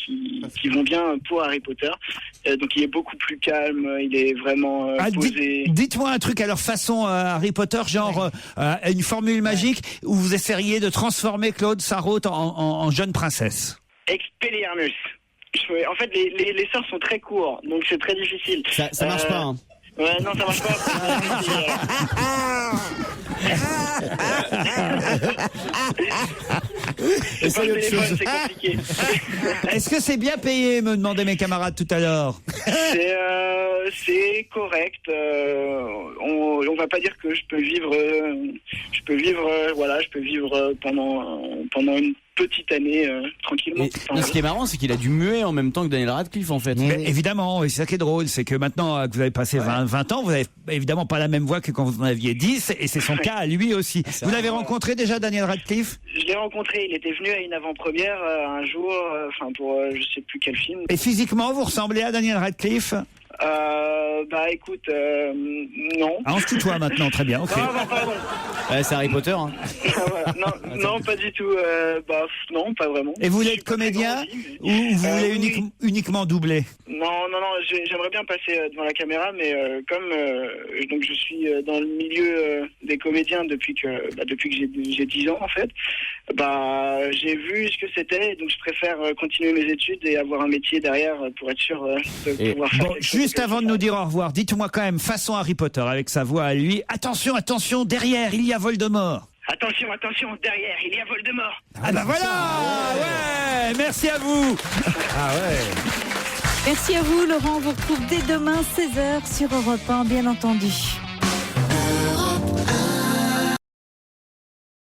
S8: qui vont bien pour Harry Potter. Donc il est beaucoup plus calme, il est vraiment posé.
S4: Dites-moi un truc à leur façon Harry Potter, genre une formule magique où vous essayeriez de transformer Claude Sarraute en jeune princesse.
S8: Expelliarmus. En fait, les sorts sont très courts, donc c'est très difficile.
S7: Ça marche pas, hein.
S8: Ouais, non, ça marche pas.
S4: Et c'est autre chose.
S8: C'est compliqué.
S4: Est-ce que c'est bien payé, me demandaient mes camarades tout à l'heure?
S8: C'est correct. On va pas dire que je peux vivre pendant une petite année tranquillement.
S7: Et ce qui est marrant, c'est qu'il a dû muer en même temps que Daniel Radcliffe, en fait.
S4: Mais évidemment, et c'est ça qui est drôle, c'est que maintenant que vous avez passé 20 ans, vous avez évidemment pas la même voix que quand vous en aviez 10, et c'est son cas à lui aussi. Vous l'avez rencontré déjà, Daniel Radcliffe?
S8: Je l'ai rencontré, il était venu à une avant-première un jour, pour je sais plus quel film.
S4: Et physiquement, vous ressemblez à Daniel Radcliffe?
S8: Écoute, non.
S4: Ah, on se tutoie maintenant, très bien, ok.
S8: Pardon.
S7: C'est Harry Potter, hein.
S8: Voilà. Non, pas du tout. Non, pas vraiment.
S4: Et vous voulez être comédien ou vous voulez uniquement doubler?
S8: Non, j'aimerais bien passer devant la caméra, mais comme donc je suis dans le milieu des comédiens depuis que j'ai 10 ans en fait, j'ai vu ce que c'était, donc je préfère continuer mes études et avoir un métier derrière pour être sûr de pouvoir faire quelque chose.
S4: Juste avant de nous dire au revoir, dites-moi quand même, façon Harry Potter, avec sa voix à lui, attention, derrière, il y a Voldemort.
S8: Attention, derrière, il y a Voldemort.
S4: Ah bah voilà, ouais, merci à vous.
S14: Ah ouais.
S3: Merci à vous, Laurent. On vous retrouve dès demain, 16h sur Europe 1, bien entendu.